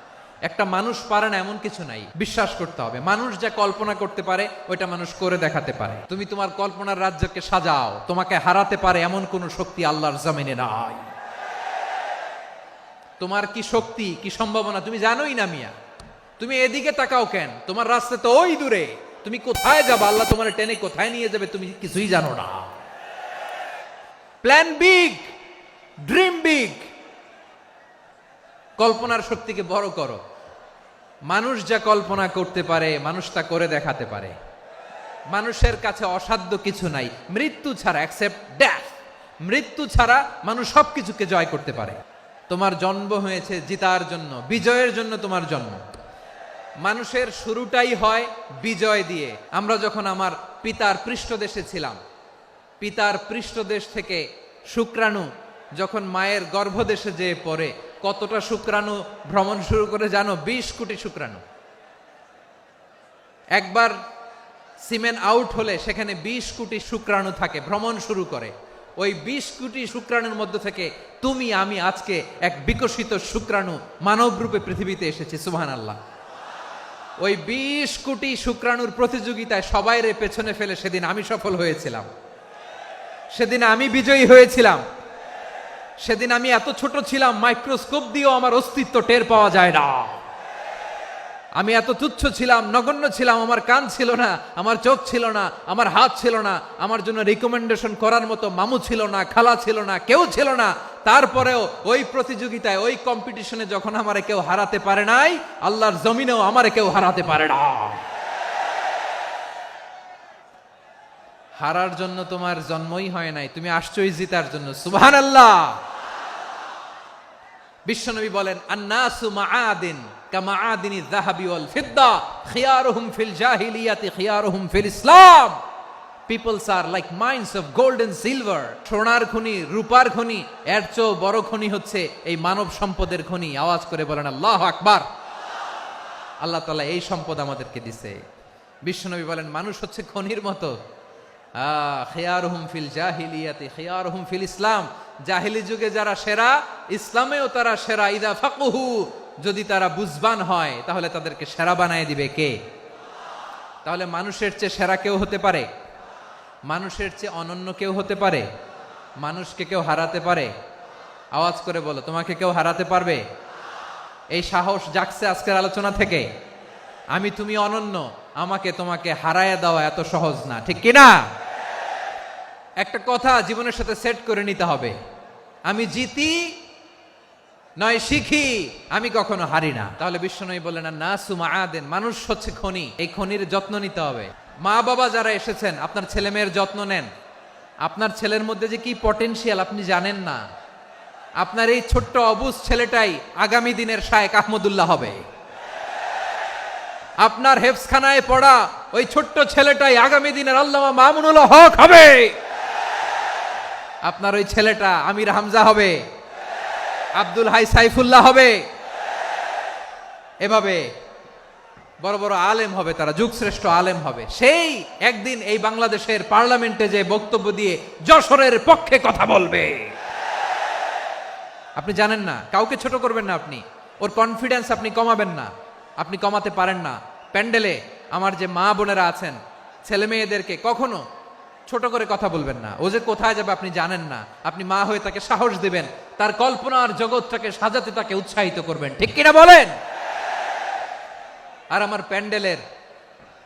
একটা মানুষ পারে না এমন কিছু নাই, বিশ্বাস করতে হবে। মানুষ যা কল্পনা করতে পারে ওইটা মানুষ করে দেখাতে পারে। তুমি তোমার কল্পনার রাজ্যকে সাজাও, তোমাকে হারাতে পারে এমন কোন শক্তি আল্লাহর জমিনে নাই। তোমার কি শক্তি, কি সম্ভাবনা তুমি জানোই না মিয়া। তুমি এদিকে তাকাও কেন? তোমার রাস্তা তো ওই দূরে। তুমি কোথায় যাবে, আল্লাহ তোমার টেনে কোথায় নিয়ে যাবে তুমি কিছুই জানো না। প্ল্যান বিগ, ড্রিম বিগ, কল্পনার শক্তিকে বড় করো। মানুষ যা কল্পনা করতে পারে মানুষ তা করে দেখাতে পারে। মানুষের কাছে অসাধ্য কিছু নাই মৃত্যু ছাড়া, এক্সেপ্ট ডেথ। মৃত্যু ছাড়া মানুষ সবকিছুকে জয় করতে পারে। তোমার জন্ম হয়েছে জিতার জন্য, বিজয়ের জন্য তোমার জন্ম। মানুষের শুরুটাই হয় বিজয় দিয়ে। আমরা যখন আমার পিতার পৃষ্ঠদেশে ছিলাম, পিতার পৃষ্ঠদেশ থেকে শুক্রাণু যখন মায়ের গর্ভদেশে যেয়ে পড়ে, কতটা শুক্রাণু ভ্রমণ শুরু করে জানো? 20 কোটি শুক্রাণু। একবার সিমেন আউট হলে সেখানে 20 কোটি শুক্রাণু থাকে, ভ্রমণ শুরু করে। ওই 20 কোটি শুক্রাণুর মধ্য থেকে তুমি আমি আজকে এক বিকশিত শুক্রাণু মানব রূপে পৃথিবীতে এসেছি। সুবহানাল্লাহ। ওই 20 কোটি শুক্রাণুর প্রতিযোগিতায় সবাইরে পেছনে ফেলে সেদিন আমি সফল হয়েছিলাম, সেদিন আমি বিজয়ী হয়েছিলাম। সেদিন আমি এত ছোট ছিলাম মাইক্রোস্কোপ দিয়েও আমার অস্তিত্ব টের পাওয়া যায় না। আমি এত তুচ্ছ ছিলাম, নগণ্য ছিলাম। আমার কান ছিল না, আমার চোখ ছিল না, আমার হাত ছিল না, আমার জন্য রিকমেন্ডেশন করার মতো মামু ছিল না, খালা ছিল না, কেউ ছিল না। তারপরেও ওই প্রতিযোগিতায়, ওই কম্পিটিশনে যখন আমারে কেউ হারাতে পারে নাই, আল্লাহর জমিনেও আমারে কেউ হারাতে পারে না। হারার জন্য তোমার জন্মই হয় নাই, তুমি আসছোই জিতার জন্য। সুবহানাল্লাহ। বিশ্বনবী বলেন, আন্নাসু মাআদিন কামাআদিনি যাহাবি ওয়াল ফিদ্দা খিয়ারুহুম ফিল জাহিলিয়াতি খিয়ারুহুম ফিল Islam. Peoples are like mines of gold and silver. সোনার খনি, রূপার খনি, এর চেয়েও বড় খনি হচ্ছে এই মানব সম্পদের খনি। আওয়াজ করে বলেন আল্লাহু আকবার। আল্লাহ তাআলা এই সম্পদ আমাদেরকে দিছে। বিশ্বনবী বলেন, মানুষ হচ্ছে খনির মতো। খিয়ারুহুম ফিল জাহিলিয়াতি খিয়ারুহুম ফিল ইসলাম। জাহিলি যুগে যারা সেরা, ইসলামেও তারা সেরা। ইদা ফাকুহু, যদি তারা বুঝবান হয় তাহলে তাদেরকে সেরা বানায় দিবে কে? তাহলে মানুষের চেয়ে সেরা কেউ হতে পারে? মানুষের চেয়ে অনন্য কেউ হতে পারে? মানুষকে কেউ হারাতে পারে? আওয়াজ করে বলো, তোমাকে কেউ হারাতে পারবে? এই সাহস জাগছে আজকের আলোচনা থেকে। আমি তুমি অনন্য, আমাকে তোমাকে হারায় দেওয়া এত সহজ না, ঠিক কিনা? একটা কথা জীবনের সাথে সেট করে নিতে হবে, আমি জিতি নয় শিখি, আমি কখনো হারি না। তাহলে বিশ্বনবী বললেন, নাসু মাআদিন, মানুষ হচ্ছে খনি। এই খনির যত্ন নিতে হবে। মা বাবা যারা এসেছেন, আপনার ছেলে মেয়ের যত্ন নেন। আপনার ছেলের মধ্যে যে কি পটেনশিয়াল আপনি জানেন না। আপনার এই ছোট্ট অবুজ ছেলেটাই আগামী দিনের শায়েখ আহমদুল্লাহ হবে। আপনার হেফজখানায় পড়া ওই ছোট্ট ছেলেটাই আগামী দিনের আল্লামা মামুনুল হক হবে। আপনার ওই ছেলেটা আমির হামজা হবে, আব্দুল হাই সাইফুল্লাহ হবে। এভাবে বড় বড় আলেম হবে, তারা যুগশ্রেষ্ঠ আলেম হবে। সেই একদিন এই বাংলাদেশের পার্লামেন্টে যে বক্তব্য দিয়ে যশোরের পক্ষে কথা বলবে। আপনি জানেন না, কাউকে ছোট করবেন না আপনি। ওর কনফিডেন্স আপনি কমাবেন না, আপনি কমাতে পারেন না। প্যান্ডেলে আমার যে মা বোনেরা আছেন, ছেলে মেয়েদেরকে কখনো ছোট করে কথা বলবেন না। ও যে কোথায় যাবে আপনি জানেন না। আপনি মা হয়ে তাকে সাহস দিবেন, তার কল্পনার জগৎটাকে সাজাতে তাকে উৎসাহিত করবেন, ঠিক কিনা বলেন? আর আমার প্যান্ডেলের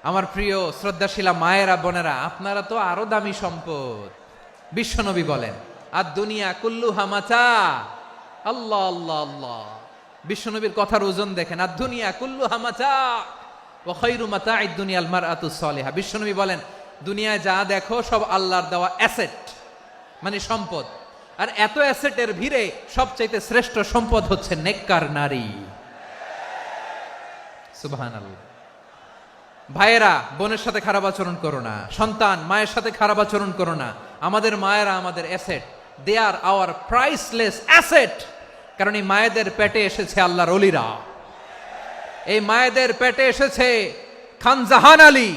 আমার প্রিয় শ্রদ্ধাশীলা মায়েরা বোনেরা, আপনারা তো আরো দামি সম্পদ। বিশ্বনবী বলেন, আর দুনিয়া কুল্লুহা মাতা। আল্লাহ আল্লাহ আল্লাহ। বিশ্বনবীর কথার ওজন দেখেন, আর দুনিয়া কুল্লুহা মাতা ওয়া খায়রু মাতা'আদ দুনিয়াল মারআতুস সালিহা। বিশ্বনবী বলেন, দুনিয়ায় যা দেখো সব আল্লাহর দেওয়া অ্যাসেট, মানে সম্পদ। আর এত অ্যাসেটের ভিড়ে সবচাইতে শ্রেষ্ঠ সম্পদ হচ্ছে নেককার নারী। সুবহানাল্লাহ। ভাইয়েরা, বোনের সাথে খারাপ আচরণ করো না। সন্তান মায়ের সাথে খারাপ আচরণ করো না। আমাদের মায়েরা আমাদের asset, they are our priceless asset. কারণ এই মায়েদের পেটে এসেছে আল্লাহর ওলিরা। এই মায়েদের পেটে এসেছে খান জাহান আলী।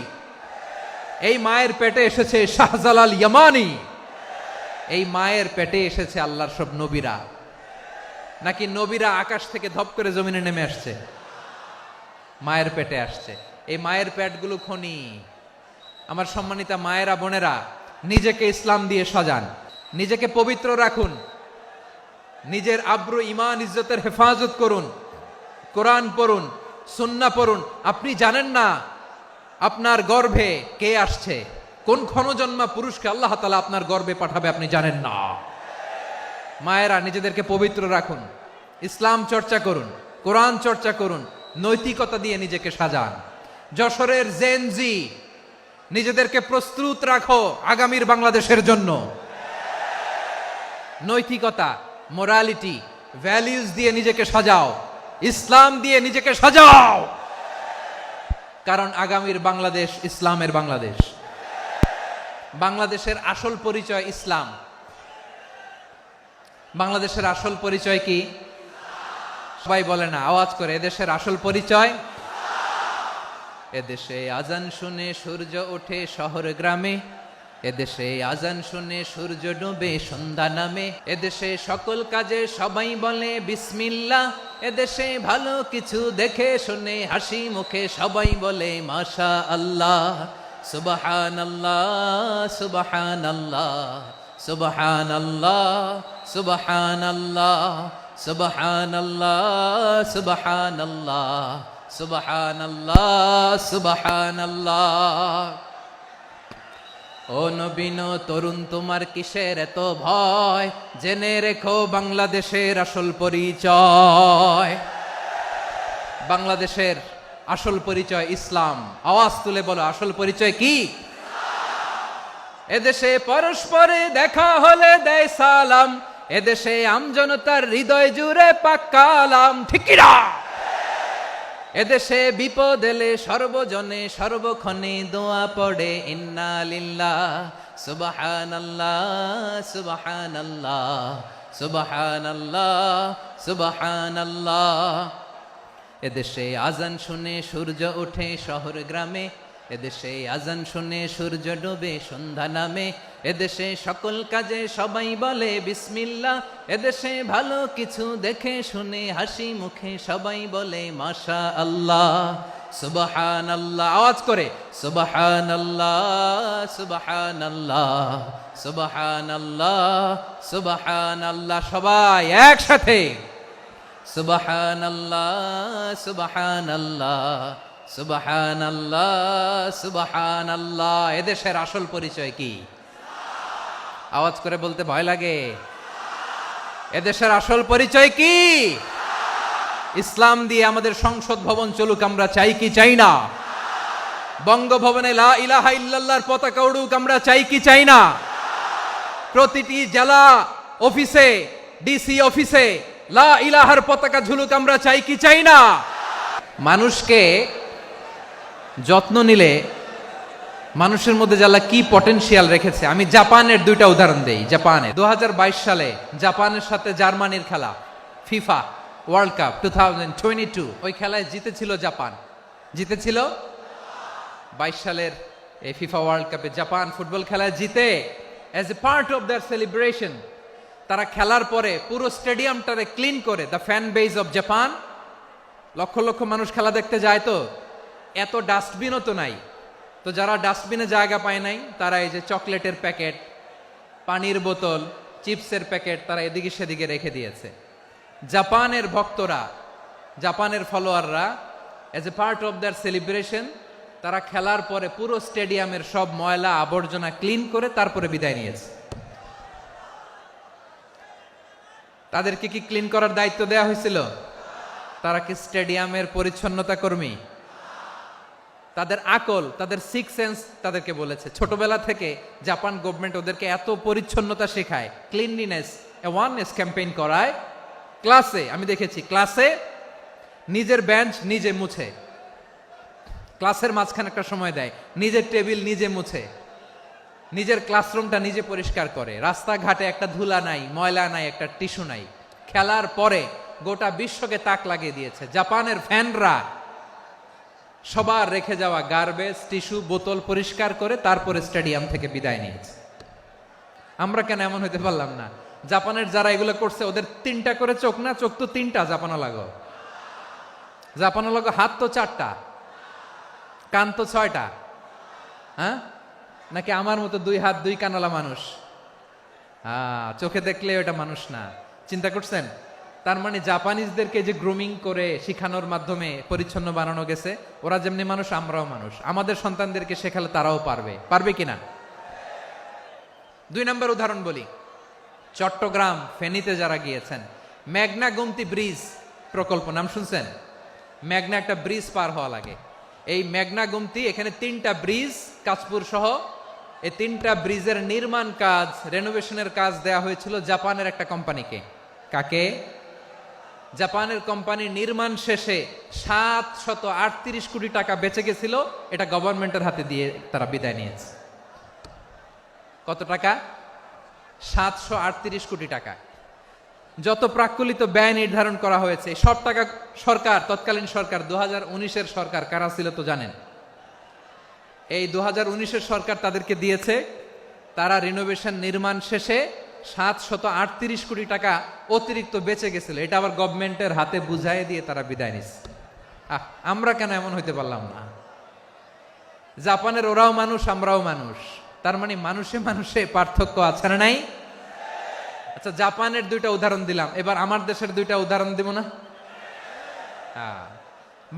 এই মায়ের পেটে এসেছে শাহজালাল ইয়ামানি। এই মায়ের পেটে এসেছে আল্লাহর সব নবীরা। নাকি নবীরা আকাশ থেকে ধপ করে জমিনে নেমে আসছে? মায়ের পেটে আসছে। এই মায়ের পেটগুলো খনি। আমার সম্মানিতা মায়েরা বোনেরা, নিজেকে ইসলাম দিয়ে সাজান, নিজেকে পবিত্র রাখুন। নিজের আব্রু ইমান ইজ্জতের হেফাজত করুন, কোরআন পড়ুন, সুন্নাহ পড়ুন। আপনি জানেন না আপনার গর্ভে কে আসছে, কোন ক্ষণজন্মা পুরুষকে আল্লাহ তাআলা আপনার গর্ভে পাঠাবে আপনি জানেন না। মায়েরা নিজেদেরকে পবিত্র রাখুন, ইসলাম চর্চা করুন, কোরআন চর্চা করুন, নৈতিকতা দিয়ে নিজেকে সাজান। যশোরের জেনজি, নিজেদেরকে প্রস্তুত রাখো আগামীর বাংলাদেশের জন্য। নৈতিকতা, মোরালিটি, ভ্যালিউজ দিয়ে নিজেকে সাজাও, ইসলাম দিয়ে নিজেকে সাজাও, কারণ আগামীর বাংলাদেশ ইসলামের বাংলাদেশ। বাংলাদেশের আসল পরিচয় ইসলাম। বাংলাদেশের আসল পরিচয় কি? সবাই বলে না, আওয়াজ করে, এদেশের আসল পরিচয়। এদেশে আজান শুনে সূর্য ওঠে শহর গ্রামে, এদেশে আজান শুনে সূর্য ডুবে সন্ধ্যা নামে, এদেশে সকল কাজে সবাই বলে বিসমিল্লাহ, এদেশে ভালো কিছু দেখে শুনে হাসি মুখে সবাই বলে মাশা আল্লাহ। সুবহানাল্লাহ সুবহানাল্লাহ সুবহানাল্লাহ সুবহানাল্লাহ সুবহানাল্লাহ সুবহানাল্লাহ সুবহানাল্লাহ সুবহানাল্লাহ। ও নবীন তরুণ, তোমার কিসের এত ভয়? জেনে রেখো বাংলাদেশের আসল পরিচয়। বাংলাদেশের আসল পরিচয় ইসলাম। আওয়াজ তুলে বলো, আসল পরিচয় কি? এদেশে পরস্পরে দেখা হলে দেয় সালাম, এদেশে আমজনতার হৃদয় জুড়ে পাক্কালাম, ঠিক কি না? এদেশে বিপদ এলে সর্বজনে সর্বক্ষণে দোয়া পড়ে ইন্না লিল্লাহ সুবহানাল্লাহ সুবহানাল্লাহ সুবহানাল্লাহ সুবহানাল্লাহ। এদেশে আজান শুনে সূর্য ওঠে শহর গ্রামে, এদেশে আজান শুনে সূর্য ডুবে সন্ধ্যা নামে, এদেশে সকল কাজে সবাই বলে বিসমিল্লাহ, এদেশে ভালো কিছু দেখে শুনে হাসি মুখে সবাই বলে মাশা আল্লাহ। সুবহানাল্লাহ, আওয়াজ করে সুবহানাল্লাহ সুবহানাল্লাহ সুবহানাল্লাহ সুবহানাল্লাহ। সবাই একসাথে সুবহানাল্লাহ সুবহানাল্লাহ সুবহানাল্লাহ সুবহানাল্লাহ। এদেশের আসল পরিচয় কি? আওয়াজ করে বলতে ভয় লাগে। এদেশের আসল পরিচয় কি? ইসলাম দিয়ে আমাদের সংসদ ভবন চলুক, আমরা চাই কি চাই না? বঙ্গভবনে লা ইলাহা ইল্লাল্লাহর পতাকা উড়ুক, আমরা চাই কি চাই না? প্রতিটি জেলা অফিসে, ডিসি অফিসে লা ইলাহার পতাকা ঝুলুক, আমরা চাই কি চাই না? মানুষকে যত্ন নিলে মানুষের মধ্যে যারা কি পটেনশিয়াল রেখেছে। আমি জাপানের দুইটা উদাহরণ দেই। জাপানে 2022 সালে জাপানের সাথে জার্মানির খেলা, ফিফা ওয়ার্ল্ড কাপ 2022, ওই খেলায় জিতেছিল জাপান। জিতেছিল 22 সালের এই ফিফা ওয়ার্ল্ড কাপে জাপান ফুটবল খেলায় জিতে। As a part of their celebration তারা খেলার পরে পুরো স্টেডিয়ামটারে ক্লিন করে, the fan base of Japan, লক্ষ লক্ষ মানুষ খেলা দেখতে যায়, তো এত ডাস্টবিনও তো নাই, তো যারা ডাস্টবিনে জায়গা পায় নাই তারা এই যে চকলেটের প্যাকেট, পানির বোতল, চিপসের প্যাকেট তারা এদিকে সেদিকে রেখে দিয়েছে। জাপানের ভক্তরা, জাপানের ফলোয়াররা as a part of their celebration তারা খেলার পরে পুরো স্টেডিয়ামের সব ময়লা আবর্জনা ক্লিন করে তারপরে বিদায় নিয়েছে। তাদেরকে কি ক্লিন করার দায়িত্ব দেওয়া হয়েছিল? তারা কি স্টেডিয়ামের পরিচ্ছন্নতা কর্মী? তাদের আকল, তাদের সিক্স সেন্স তাদেরকে বলেছে। ছোটবেলা থেকে জাপান গভর্নমেন্ট ওদেরকে এত পরিচ্ছন্নতা শেখায়, ক্লিনলিনেস অ্যাওয়ারনেস ক্যাম্পেইন করায়। ক্লাসে আমি দেখেছি, ক্লাসে নিজের বেঞ্চ নিজে মুছে, ক্লাসের মাঝখানে একটা সময় দেয়, নিজের টেবিল নিজে মুছে, নিজের ক্লাসরুমটা নিজে পরিষ্কার করে। রাস্তাঘাটে একটা ধুলা নাই, ময়লা নাই, একটা টিস্যু নাই। খেলার পরে গোটা বিশ্বকে তাক লাগিয়ে দিয়েছে। জাপানের ফ্যানরা সবার রেখে যাওয়া গার্বেজ, টিস্যু, বোতল পরিষ্কার করে তারপরে স্টেডিয়াম থেকে বিদায় নিয়েছে। আমরা কেন এমন হইতে পারলাম না? জাপানের যারা এগুলো করছে ওদের 3টা করে চোখ না? চোখ তো 3টা জাপানো লাগো, জাপানো লাগো। হাত তো 4টা, কান তো 6টা। হ্যাঁ, নাকি আমার মতো 2 হাত 2 কানওয়ালা মানুষ? চোখে দেখলে ওটা মানুষ না। চিন্তা করছেন? তার মানে জাপানিজদেরকে যে গ্রুমিং করে শিখানোর মাধ্যমে পরিচ্ছন্ন বানানো গেছে, ওরা যেমনি মানুষ আমরাও মানুষ, আমাদের সন্তানদেরকে শেখালে তারাও পারবে। পারবে কিনা? 2 নম্বর উদাহরণ বলি। চট্টগ্রাম ফেনীতে যারা গিয়েছেন, মেঘনা গোমতী ব্রিজ প্রকল্প নাম শুনছেন? মেঘনা একটা ব্রিজ পার হওয়া লাগে। এই মেঘনা গোমতী, এখানে 3টা ব্রিজ কাঁচপুর সহ, এই 3টা ব্রিজের নির্মাণ কাজ, রেনোভেশনের কাজ দেয়া হয়েছিল জাপানের একটা কোম্পানিকে। কাকে? জাপানের কোম্পানির নির্মাণ শেষে 738 কোটি টাকা বেঁচে গেছিল, এটা গভর্নমেন্টের হাতে দিয়ে তারা বিদায় নিয়েছে। কত টাকা? 738 কোটি টাকা। যত প্রাক্কলিত ব্যয় নির্ধারণ করা হয়েছে সব টাকা সরকার, তৎকালীন সরকার 2019-এর সরকার, কারা ছিল তো জানেন? এই 2019-এর সরকার তাদেরকে দিয়েছে। তারা রিনোভেশন নির্মাণ শেষে 738 কোটি টাকা অতিরিক্ত বেঁচে গেছিল, এটা আবার গভর্নমেন্টের হাতে বুঝাই দিয়ে তারা বিদায় নিচ্ছে। আমরা কেন এমন হইতে পারলাম না? জাপানের ওরাও মানুষ, আমরাও মানুষ, তার মানে মানুষে মানুষে পার্থক্য আছে না নাই? আচ্ছা, জাপানের 2টা উদাহরণ দিলাম, এবার আমার দেশের 2টা উদাহরণ দিব না?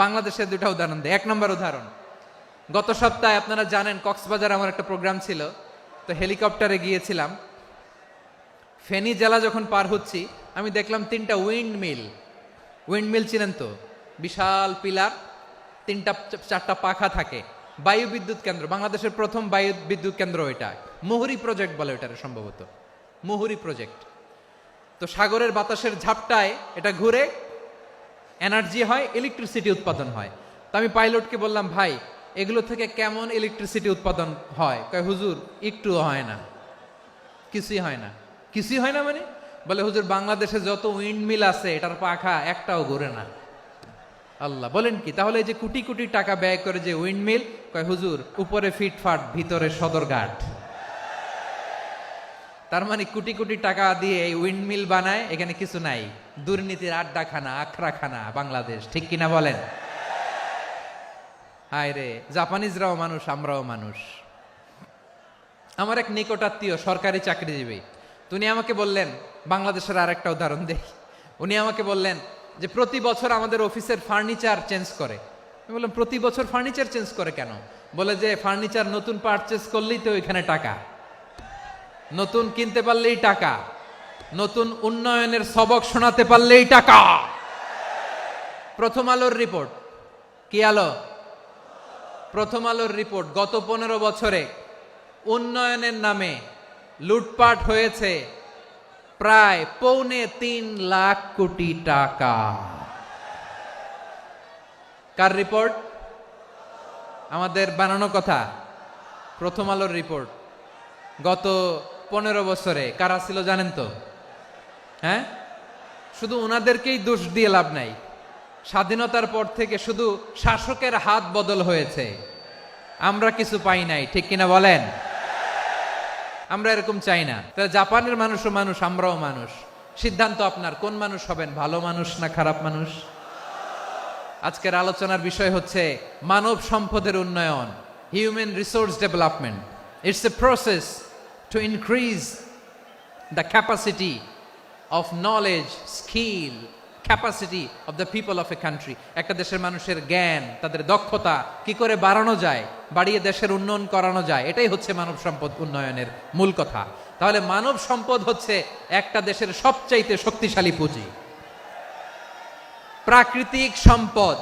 বাংলাদেশের 2টা উদাহরণ দিই। 1 নম্বর উদাহরণ, গত সপ্তাহে আপনারা জানেন কক্সবাজার আমার একটা প্রোগ্রাম ছিল, তো হেলিকপ্টারে গিয়েছিলাম। ফেনী জেলা যখন পার হচ্ছি, আমি দেখলাম 3টা উইন্ডমিল চিনেন তো? বিশাল পিলার, 3টা-4টা পাখা থাকে। বায়ু বিদ্যুৎ কেন্দ্র, বাংলাদেশের প্রথম বায়ু বিদ্যুৎ কেন্দ্র এটা। মুহুরী প্রজেক্ট বলে এটার, সম্ভবত মুহুরী প্রজেক্ট। তো সাগরের বাতাসের ঝাপটায় এটা ঘুরে এনার্জি হয়, ইলেকট্রিসিটি উৎপাদন হয়। তো আমি পাইলটকে বললাম, ভাই এগুলো থেকে কেমন ইলেকট্রিসিটি উৎপাদন হয়? কয়, হুজুর একটু হয় না, কিছুই হয় না। কিছুই হয় না মানে? বলে, হুজুর বাংলাদেশে যত উইন্ডমিল আছে এটার পাখা একটাও ঘুরে না। আল্লাহ, বলেন কি? তাহলে এই যে কোটি কোটি টাকা ব্যয় করে যে উইন্ডমিল, কয় হুজুর উপরে ফিটফাট, ভিতরে সদরঘাট। তার মানে কোটি কোটি টাকা দিয়ে এই উইন্ডমিল বানায়, এখানে কিছু নাই। দুর্নীতির আড্ডাখানা, আখড়াখানা বাংলাদেশ, ঠিক কিনা বলেন? হায় রে, জাপানিজরাও মানুষ, আমরাও মানুষ। আমার এক নিকটাত্মীয় সরকারি চাকরিজীবী, উনি আমাকে বললেন, বাংলাদেশের আর একটা উদাহরণ দেই। উনি আমাকে বললেন যে প্রতি বছর আমাদের অফিসের ফার্নিচার চেঞ্জ করে। আমি বললাম, প্রতি বছর ফার্নিচার চেঞ্জ করে কেন? বলে যে ফার্নিচার নতুন পারচেজ করলেই তো ওইখানে টাকা, নতুন কিনতে পারলেই টাকা, নতুন উন্নয়নের সবক শোনাতে পারলেই টাকা। প্রথম আলোর রিপোর্ট, কি আলো? প্রথম আলোর রিপোর্ট, গত 15 বছরে উন্নয়নের নামে লুটপাট হয়েছে প্রায় 3.25 লাখ কোটি টাকা। কার রিপোর্ট? আমাদের বানানো কথা। প্রথম আলোর রিপোর্ট। গত 15 বছরে কারা ছিল জানেন তো? হ্যাঁ, শুধু ওনাদেরকেই দোষ দিয়ে লাভ নাই। স্বাধীনতার পর থেকে শুধু শাসকের হাত বদল হয়েছে, আমরা কিছু পাই নাই, ঠিক কিনা বলেন? আমরা এরকম চাই না। তাহলে জাপানের মানুষও মানুষ, আমরাও মানুষ। সিদ্ধান্ত আপনার, কোন মানুষ হবেন, ভালো মানুষ না খারাপ মানুষ? আজকের আলোচনার বিষয় হচ্ছে মানব সম্পদের উন্নয়ন, human resource development. It's a process to increase the capacity of knowledge, skill, capacity of the people of a country. একটা দেশের মানুষের জ্ঞান, তাদের দক্ষতা কি করে বাড়ানো যায়, বাড়িয়ে দেশের উন্নয়ন করানো যায়, এটাই হচ্ছে মানব সম্পদ উন্নয়নের মূল কথা। তাহলে মানব সম্পদ হচ্ছে একটা দেশের সবচাইতে শক্তিশালী পুঁজি। প্রাকৃতিক সম্পদ,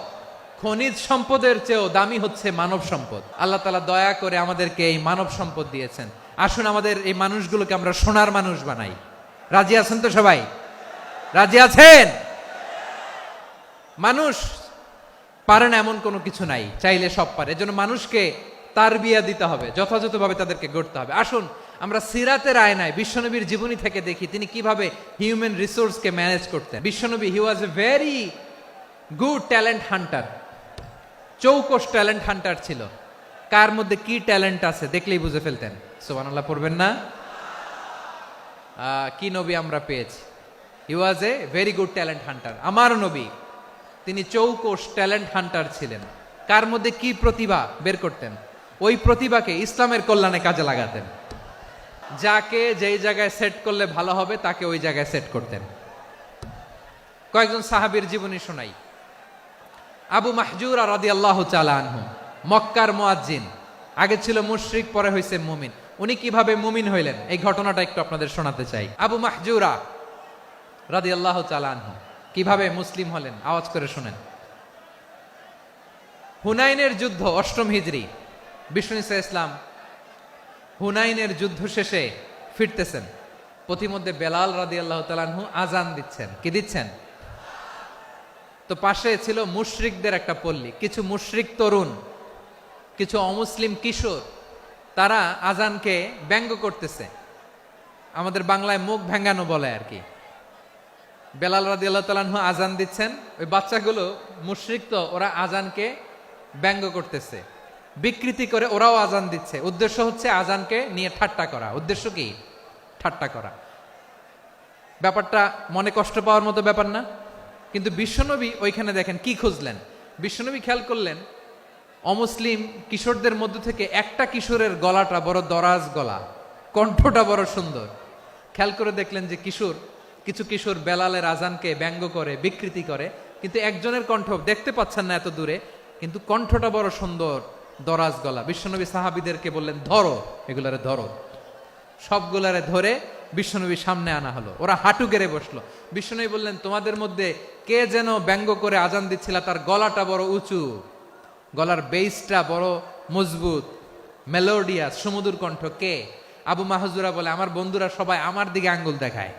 খনিজ সম্পদের চেয়েও দামি হচ্ছে মানব সম্পদ। আল্লাহ তাআলা দয়া করে আমাদেরকে এই মানব সম্পদ দিয়েছেন। আসুন আমাদের এই মানুষগুলোকে আমরা সোনার মানুষ বানাই। রাজি আছেন তো সবাই? রাজি আছেন? মানুষ পারে না এমন কোনো কিছু নাই, চাইলে সব পারে। এজন্য মানুষকে তারবিয়া দিতে হবে, যথাযথভাবে তাদেরকে গড়তে হবে। আসুন আমরা সিরাতের আয়নায় বিশ্বনবীর জীবনী থেকে দেখি তিনি কিভাবে হিউম্যান রিসোর্সকে ম্যানেজ করতেন। বিশ্বনবী, he was a very good talent hunter, চৌকস ট্যালেন্ট হান্টার ছিল। কার মধ্যে কি ট্যালেন্ট আছে দেখলেই বুঝে ফেলতেন। সুবহানাল্লাহ পড়বেন না? কি নবী আমরা পেয়েছি! He was a very good talent hunter. আমার নবী, তিনি চৌকস ট্যালেন্ট হান্টার ছিলেন। কার মধ্যে কি প্রতিভা বের করতেন, ওই প্রতিভাকে ইসলামের কল্যাণে কাজে লাগাতেন। যাকে যেই জায়গায় সেট করলে ভালো হবে তাকে ওই জায়গায় সেট করতেন। কয়েকজন সাহাবীর জীবনী শোনাই। আবু মাহজুরা রাদিয়াল্লাহু তাআলা আনহু, মক্কার মুয়াজ্জিন, আগে ছিল মুশরিক, পরে হইছে মুমিন। উনি কিভাবে মুমিন হইলেন এই ঘটনাটা একটু আপনাদের শোনাতে চাই। আবু মাহজুরা রাদিয়াল্লাহু তাআলা আনহু কিভাবে মুসলিম হলেন, আওয়াজ করে শুনেন। হুনাইনের যুদ্ধ, 8ম হিজরি, বিষ্ণু ঈসা ইসলাম হুনাইনের যুদ্ধ শেষে ফিরতেছেন। পথিমধ্যে বেলাল রাদিয়াল্লাহু তাআলা আনহু আজান দিচ্ছেন। কি দিচ্ছেন? তো পাশে ছিল মুশরিকদের একটা পল্লী, কিছু মুশরিক তরুণ, কিছু অমুসলিম কিশোর, তারা আজানকে ব্যঙ্গ করতেছে। আমাদের বাংলায় মুখ ভেঙ্গানো বলে আর কি। বেলাল রাদিয়াল্লাহু তাআলা আনহু আজান দিচ্ছেন, ওই বাচ্চাগুলো মুশরিক, তো ওরা আজানকে ব্যঙ্গ করতেছে, বিকৃতি করে ওরাও আজান দিচ্ছে। উদ্দেশ্য হচ্ছে আজানকে নিয়ে ঠাট্টা করা। উদ্দেশ্য কি? ঠাট্টা করা। ব্যাপারটা মনে কষ্ট পাওয়ার মতো ব্যাপার না? কিন্তু বিশ্বনবী ওইখানে দেখেন কি খুঁজলেন। বিশ্বনবী খেয়াল করলেন অমুসলিম কিশোরদের মধ্য থেকে একটা কিশোরের গলাটা বড় দরাজ গলা, কণ্ঠটা বড় সুন্দর। খেয়াল করে দেখলেন যে কিছু কিশোর বেলালের আজানকে ব্যঙ্গ করে, বিকৃতি করে, কিন্তু একজনের কণ্ঠ দেখতে পাচ্ছেন না এত দূরে, কিন্তু কণ্ঠটা বড় সুন্দর, দরাজ গলা। বিশ্বনবী সাহাবীদেরকে বললেন, ধরো এগুলারে, ধরো। সবগুলারে ধরে বিশ্বনবীর সামনে আনা হলো। ওরা হাঁটু গেড়ে বসলো। বিশ্বনবী বললেন, তোমাদের মধ্যে কে যেন ব্যঙ্গ করে আজান দিচ্ছিল, তার গলাটা বড় উঁচু, গলার বেসটা বড় মজবুত, মেলোডিয়াস, সুমধুর কণ্ঠ, কে? আবু মাহজুরা বলে, আমার বন্ধুরা সবাই আমার দিকে আঙ্গুল দেখায়,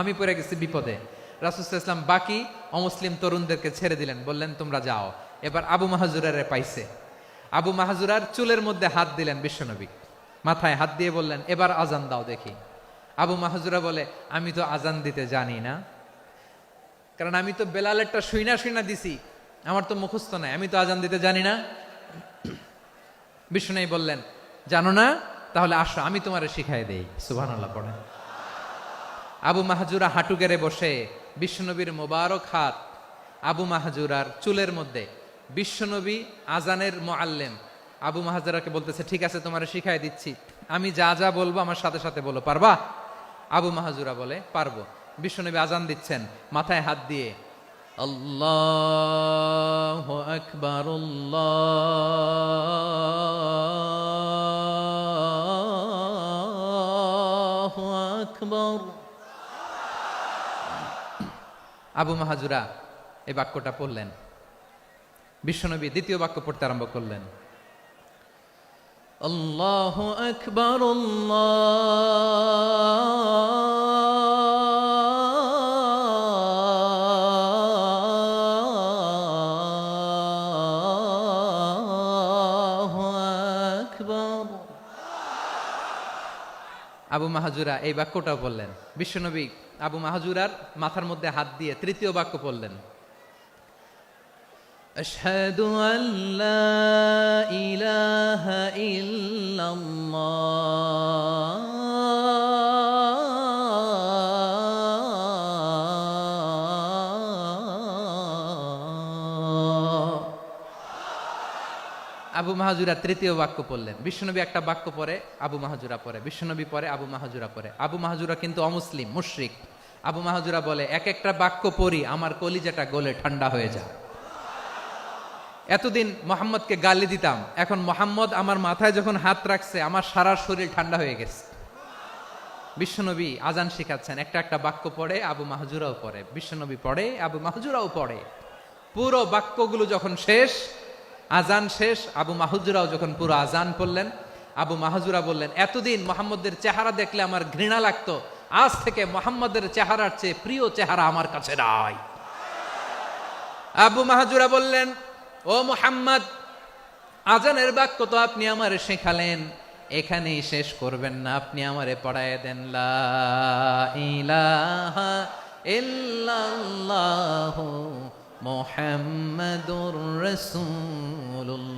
আমি পড়ে গেছি বিপদে। রাসূল সাল্লাল্লাহু আলাইহি ওয়াসাল্লাম বাকি অমুসলিম তরুণদেরকে ছেড়ে দিলেন, বললেন তোমরা যাও। এবার আবু মাহজুরারে পাইছে। আবু মাহজুরার চুলের মধ্যে হাত দিলেন বিশ্বনবী, মাথায় হাত দিয়ে বললেন, এবার আজান দাও দেখি। আবু মাহজুরা বলে, আমি তো আজান দিতে জানি না, কারণ আমি তো বেলালেরটা শুইনা দিছি, আমার তো মুখস্থ নাই, আমি তো আজান দিতে জানি না। বিশ্বনবী বললেন, জানো না? তাহলে আসো, আমি তোমারে শিখাই দেই। সুবহানাল্লাহ পড়েন। আবু মাহজুরা হাঁটু গেড়ে বসে, বিশ্বনবীর মোবারক হাত আবু মাহজুরার চুলের মধ্যে। বিশ্বনবী আজানের মুআল্লিম আবু মাহজুরাকে বলতেছে, ঠিক আছে তোমারে শিখাই দিচ্ছি, আমি যা যা বলবো আমার সাথে সাথে বলো, পারবা? আবু মাহজুরা বলে, পারবো। বিশ্বনবী আজান দিচ্ছেন, মাথায় হাত দিয়ে আল্লাহু আকবার, আল্লাহু আকবার। আবু মাহজুরা এই বাক্যটা পড়লেন। বিশ্বনবী দ্বিতীয় বাক্য পড়তে আরম্ভ করলেন, আল্লাহু আকবার, আল্লাহু আকবার। আবু মাহজুরা এই বাক্যটাও বললেন। বিশ্বনবী আবু মাহজুরার মাথার মধ্যে হাত দিয়ে তৃতীয় বাক্য পড়লেন, আশহাদু আল্লা ইলাহা ইল্লাল্লাহ, আবু মাহজুরা তৃতীয় বাক্য পড়লেন। বিশ্বনবী একটা বাক্য পরে আবু মাহজুরা পরে, বিশ্বনবী পরে আবু মাহজুরা পরে। আবু মাহজুরা কিন্তু অমুসলিম, মুশরিক। আবু মাহজুরা বলে, এক একটা বাক্য পড়ি আমার কলিজাটা গলে ঠান্ডা হয়ে যায়। এতদিন মোহাম্মদকে গালি দিতাম, এখন মোহাম্মদ আমার মাথায় যখন হাত রাখছে আমার সারা শরীর ঠান্ডা হয়ে গেছে। বিশ্বনবী আজান শিখাচ্ছেন, একটা একটা বাক্য পড়ে আবু মাহজুরাও পড়ে, বিশ্বনবী পড়ে আবু মাহজুরাও পড়ে। পুরো বাক্যগুলো যখন শেষ, আজান শেষ, আবু মাহজুরাও যখন পুরো আজান পড়লেন, আবু মাহজুরা বললেন, এতদিন মোহাম্মদের চেহারা দেখলে আমার ঘৃণা লাগতো, আজ থেকে মোহাম্মদের চেহারার চেয়ে প্রিয় চেহারা আমার কাছে নাই। আবু মাহজুরা বললেন, ও মুহাম্মদ, আজানের বাক্য তো আপনি আমারে শেখালেন, এখানেই শেষ করবেন না, আপনি আমারে পড়ায় দেন, লা ইলাহা ইল্লাল্লাহু মুহাম্মাদুর রাসূলুল্লাহ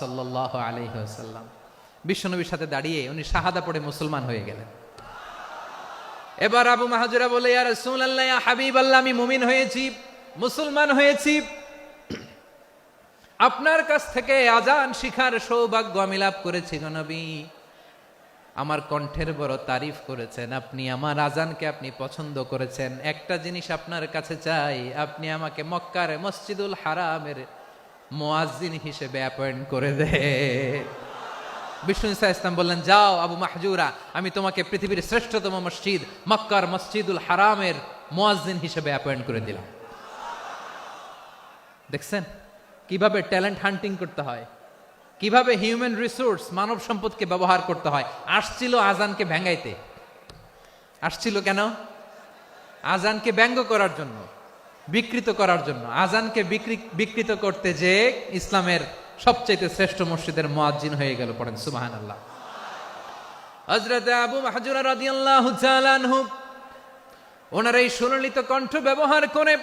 সাল্লাল্লাহু আলাইহি ওয়াসাল্লাম। বিশ্বনবীর সাথে দাঁড়িয়ে উনি শাহাদা পড়ে মুসলমান হয়ে গেলেন। এবার আবু মাহজুরা বলে, ইয়া রাসূলুল্লাহ, ইয়া হাবিবাল্লাহ, আমি মুমিন হয়েছি, মুসলমান হয়েছি, আপনার কাছ থেকে আজান শিখার সৌভাগ্য আমি লাভ করেছি গো নবী। আমার কণ্ঠের বড় তারিফ করেছেন, আপনি আমার আজানকে আপনি পছন্দ করেছেন। একটা জিনিস আপনার কাছে চাই, আপনি আমাকে মক্কার মসজিদুল হারামের মুয়াজ্জিন হিসেবে অ্যাপয়েন্ট করে দে। বিষ্ণু ইসা ইসলাম বললেন, যাও আবু মাহজুরা, আমি তোমাকে পৃথিবীর শ্রেষ্ঠতম মসজিদ মক্কার মসজিদুল হারামের মুয়াজ্জিন হিসেবে অ্যাপয়েন্ট করে দিলাম। দেখছেন কিভাবে ট্যালেন্ট হান্টিং করতে হয়, কিভাবে হিউম্যান রিসোর্স মানব সম্পদকে ব্যবহার করতে হয়। আসছিল আজানকে ভেঙ্গাইতে, আসছিল কেন? আজানকে ব্যঙ্গ করার জন্য, বিকৃত করার জন্য। আজানকে বিকৃত করতে যে ইসলামের সবচেয়ে শ্রেষ্ঠ মসজিদের মুয়াজ্জিন হয়ে গেল। পড়েন সুবহানাল্লাহ। হযরত আবু মাহজুরা রাদিয়াল্লাহু তাআলা আনহু ওনার এই সুললিত কণ্ঠ ব্যবহার করে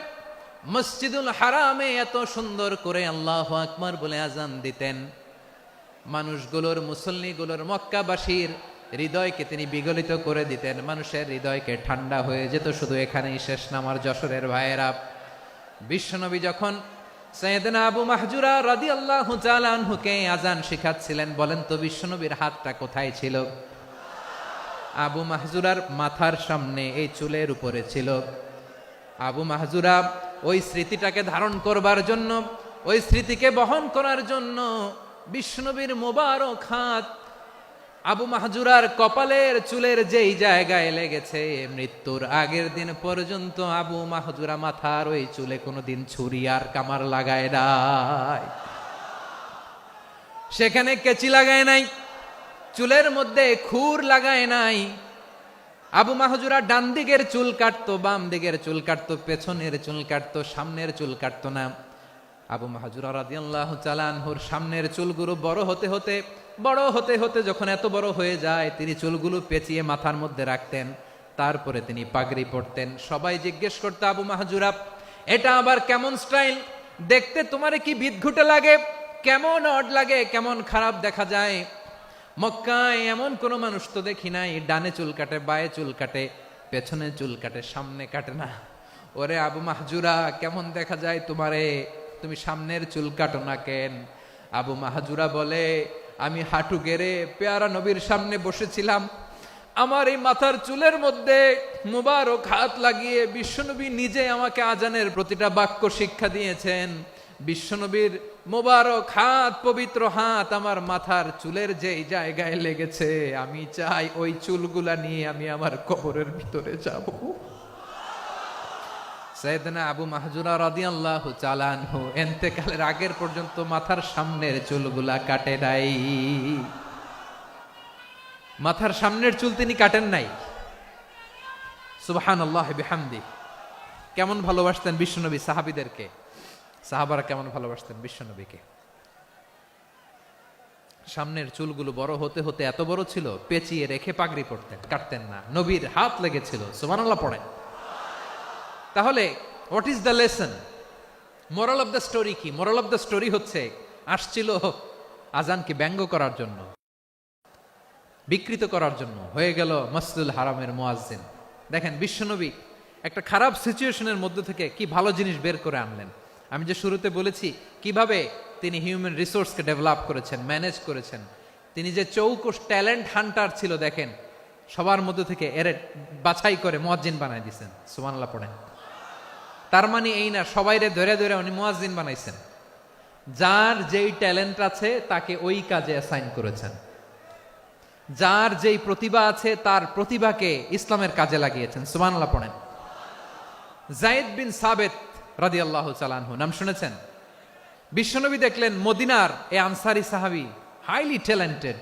মসজিদুল হারামে এত সুন্দর করে আল্লাহু আকবার বলে আজান দিতেন, মানুষগুলোর, মুসল্লিগুলোর, মক্কাবাসীর হৃদয়কে তিনি বিগলিত করে দিতেন। মানুষের হৃদয়কে ঠান্ডা হয়ে যেত। শুধু এখানেই শেষ না আমার যশোরের ভাইয়েরা। বিশ্বনবী যখন সাইয়েদনা আবু মাহজুরা রাদিয়াল্লাহু তাআলা আনহুকে আজান শিখাচ্ছিলেন, বলেন তো বিশ্বনবীর হাতটা কোথায় ছিল? আবু মাহজুরার মাথার সামনে, এই চুলের উপরে ছিল। আবু মাহজুরা ওই স্মৃতিটাকে ধারণ করবার জন্য, ওই স্মৃতিকে বহন করার জন্য বিশ্বনবীর মোবারক হাত আবু মাহজুরার কপালের চুলের যেই জায়গায় লেগেছে, মৃত্যুর আগের দিন পর্যন্ত আবু মাহজুরা মাথার ওই চুলে কোনোদিন ছুরি আর কামার লাগায় নাই, সেখানে কেচি লাগায় নাই, চুলের মধ্যে খুর লাগায় নাই। আবু মাহজুরা ডান দিকের চুল কাটতো, বাম দিকের চুল কাটতো, পেছনের চুল কাটতো, সামনের চুল কাটতো না। আবু মাহজুরা রাদিয়াল্লাহু তাআলা আনহুর সামনের চুলগুলো বড় হতে হতে যখন এত বড় হয়ে যায়, তিনি চুলগুলো পেঁচিয়ে মাথার মধ্যে রাখতেন। তারপরে তিনি পাগড়ি পরতেন। সবাই জিজ্ঞেস করতো, আবু মাহজুরা এটা আবার কেমন স্টাইল? দেখতে তোমারে কি বিদঘুটে লাগে, কেমন অড লাগে, কেমন খারাপ দেখা যায়। মক্কায় এমন কোন মানুষ তো দেখি নাই, ডানে চুল কাটে, বায়ে চুল কাটে, পেছনে চুল কাটে, সামনে কাটে না। ওরে আবু মাহজুরা, কেমন দেখা যায় তোমারে, তুমি সামনের চুল কাটো না কেন? আবু মাহজুরা বলে, আমি হাঁটু গেড়ে পেয়ারা নবীর সামনে বসেছিলাম, আমার এই মাথার চুলের মধ্যে মুবারক হাত লাগিয়ে বিশ্বনবী নিজে আমাকে আজানের প্রতিটা বাক্য শিক্ষা দিয়েছেন। বিশ্বনবীর মোবারক হাত, পবিত্র হাত আমার মাথার চুলের যেই জায়গায় লেগেছে, আমি চাই ওই চুলগুলা নিয়ে আমি আমার কবরের ভিতরে যাব। সাইয়েদনা আবু মাহজুরা রাদিয়াল্লাহু তাআলা আনহু ইন্তেকালের আগের পর্যন্ত মাথার সামনের চুলগুলা কাটে নাই। মাথার সামনের চুল তিনি কাটেন নাই। সুবহানাল্লাহি বিহামদি। কেমন ভালোবাসতেন বিশ্বনবী সাহাবীদেরকে, সাহাবারা কেমন ভালোবাসতেন বিশ্বনবীকে। সামনের চুলগুলো বড় হতে হতে এত বড় ছিল, পেঁচিয়ে রেখে পাগড়ি পরতেন, কাটতেন না। নবীর হাত লেগেছিল। সুবহানাল্লাহ পড়েন। তাহলে what is the lesson, moral of the story কি? মোরাল অফ দ্য স্টোরি হচ্ছে, আসছিল আজানকে ব্যঙ্গ করার জন্য, বিকৃত করার জন্য, হয়ে গেল মসজিদুল হারামের মুয়াজ্জিন। দেখেন বিশ্বনবী একটা খারাপ সিচুয়েশনের মধ্যে থেকে কি ভালো জিনিস বের করে আনলেন। আমি যে শুরুতে বলেছি কিভাবে তিনি হিউম্যান রিসোর্সকে ডেভেলপ করেছেন, ম্যানেজ করেছেন। তিনি যে চৌকস ট্যালেন্ট হান্টার ছিল, দেখেন সবার মধ্যে থেকে এর বাছাই করে মুয়াজ্জিন বানাই দিয়েছেন। সুবহানাল্লাহ পড়েন। তার মানে এই না সবাইরে ধরে ধরে উনি মুয়াজ্জিন বানাইছেন। যার যেই ট্যালেন্ট আছে তাকে ওই কাজে অ্যাসাইন করেছেন। যার যেই প্রতিভা আছে তার প্রতিভাকে ইসলামের কাজে লাগিয়েছেন। সুবহানাল্লাহ পড়েন। যায়েদ বিন সাবেত রাদিয়াল্লাহু তাআলা আনহু নাম শুনেছেন? বিশ্বনবী দেখলেন মদিনার এই আনসারী সাহাবী হাইলি ট্যালেন্টেড,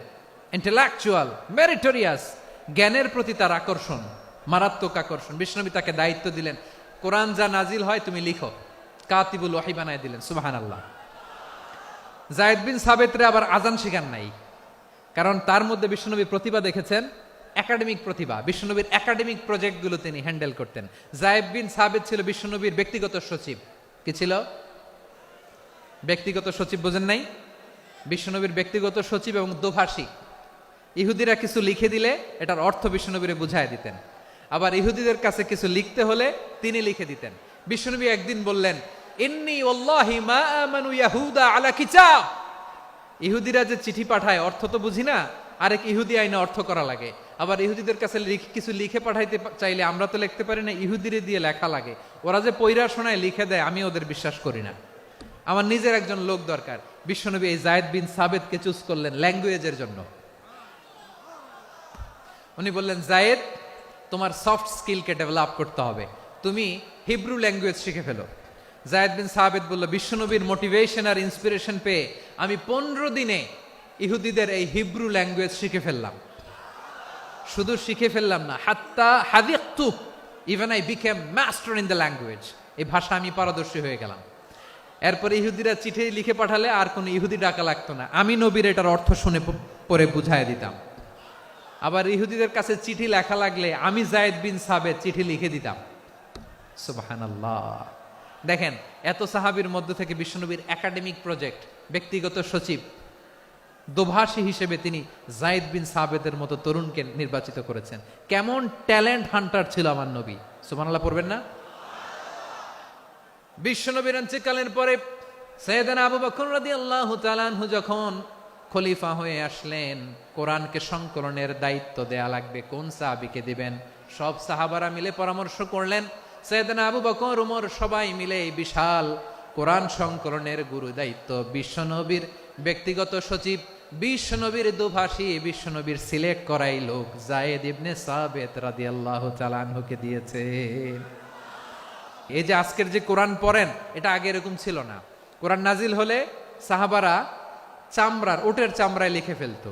ইন্টেলেকচুয়াল, মেরিটোরিয়াস, জ্ঞানের প্রতি তার আকর্ষণ, মারাত্মক আকর্ষণ। বিশ্বনবী তাকে দায়িত্ব দিলেন, কোরআন যা নাজিল হয় তুমি লিখো, কাতিবুল ওহী বানায় দিলেন। সুবহানাল্লাহ। যায়েদ বিন সাবেতরে আবার আজান শিখান নাই, কারণ তার মধ্যে বিশ্বনবী প্রতিভা দেখেছেন, একাডেমিক প্রতিভা। বিশ্বনবীর একাডেমিক প্রজেক্টগুলো তিনি হ্যান্ডেল করতেন। যায়েদ বিন সাবেত ছিল বিশ্বনবীর ব্যক্তিগত সচিব। কি ছিল? ব্যক্তিগত সচিব। বোঝেন নাই? বিশ্বনবীর ব্যক্তিগত সচিব এবং দোভাষী। ইহুদিরা কিছু লিখে দিলে এটার অর্থ বিশ্বনবীরে বুঝায় দিতেন। আবার ইহুদিদের কাছে কিছু লিখতে হলে তিনি লিখে দিতেন। বিশ্বনবী একদিন বললেন, ইন্নী ওয়াল্লাহি মা আমানু ইয়াহুদা আলা কিতাব। ইহুদিরা যে চিঠি পাঠায় অর্থ তো বুঝি না, আরেক ইহুদি আইনে অর্থ করা লাগে। আবার ইহুদিদের কাছে কিছু লিখে পাঠাইতে চাইলে আমরা তো লিখতে পারি না, ইহুদিরে দিয়ে লেখা লাগে। ওরা যে পৈরা শোনায় লিখে দেয়, আমি ওদের বিশ্বাস করি না। আমার নিজের একজন লোক দরকার। বিশ্বনবী এই জায়েদ বিন সাবেতকে চুজ করলেন ল্যাঙ্গুয়েজের জন্য। উনি বললেন, জায়েদ, তোমার সফট স্কিলকে ডেভেলপ করতে হবে, তুমি হিব্রু ল্যাঙ্গুয়েজ শিখে ফেলো। জায়েদ বিন সাবেত বলল, বিশ্বনবীর মোটিভেশন আর ইন্সপিরেশন পেয়ে আমি 15 দিনে ইহুদিদের এই হিব্রু ল্যাঙ্গুয়েজ শিখে ফেললাম। শুধু শিখে ফেললাম না, হাত্তা হাদিকতু, even I became master in the language. এই ভাষা আমি পারদর্শী হয়ে গেলাম। এরপরে ইহুদিরা চিঠি লিখে পাঠালে আর কোনো ইহুদি ডাকা লাগতো না, আমি নবীর এটার অর্থ শুনে পরে বুঝাই দিতাম। আবার ইহুদিদের কাছে চিঠি লেখা লাগলে আমি জায়েদ বিন সাবেত চিঠি লিখে দিতাম। সুবহানাল্লাহ। দেখেন, এত সাহাবীর মধ্য থেকে বিশ্বনবীর একাডেমিক প্রজেক্ট, ব্যক্তিগত সচিব, দোভাষী হিসেবে তিনি জায়েদ বিন সাবেতের মতো তরুণকে নির্বাচিত করেছেন। কেমন ট্যালেন্ট হান্টার ছিল আমার নবী! সুবহানাল্লাহ পড়বেন না? বিশ্বনবীর ইন্তেকালের পরে সাইয়েদনা আবু বকর রাদিয়াল্লাহু তাআলা আনহু যখন খলিফা হয়ে আসলেন, কোরআনকে সংকলনের দায়িত্ব দেয়া লাগবে, কোন সাহাবীকে দিবেন? সব সাহাবারা মিলে পরামর্শ করলেন। সাইয়েদনা আবু বকর, ওমর সবাই মিলে এই বিশাল কোরআন সংকলনের গুরু দায়িত্ব বিশ্বনবীর ব্যক্তিগত সচিব, বিশ্বনবীর দুভাষী, বিশ্বনবীর সিলেক্ট করাই লোক জায়েদ ইবনে সাবেত রাদিয়াল্লাহু তাআলা আনহুকে দিয়েছে। এই যে আজকের যে কোরআন পড়েন, এটা আগে এরকম ছিল না। কোরআন নাজিল হলে সাহাবারা চামড়ার, ওটের চামড়ায় লিখে ফেলতো,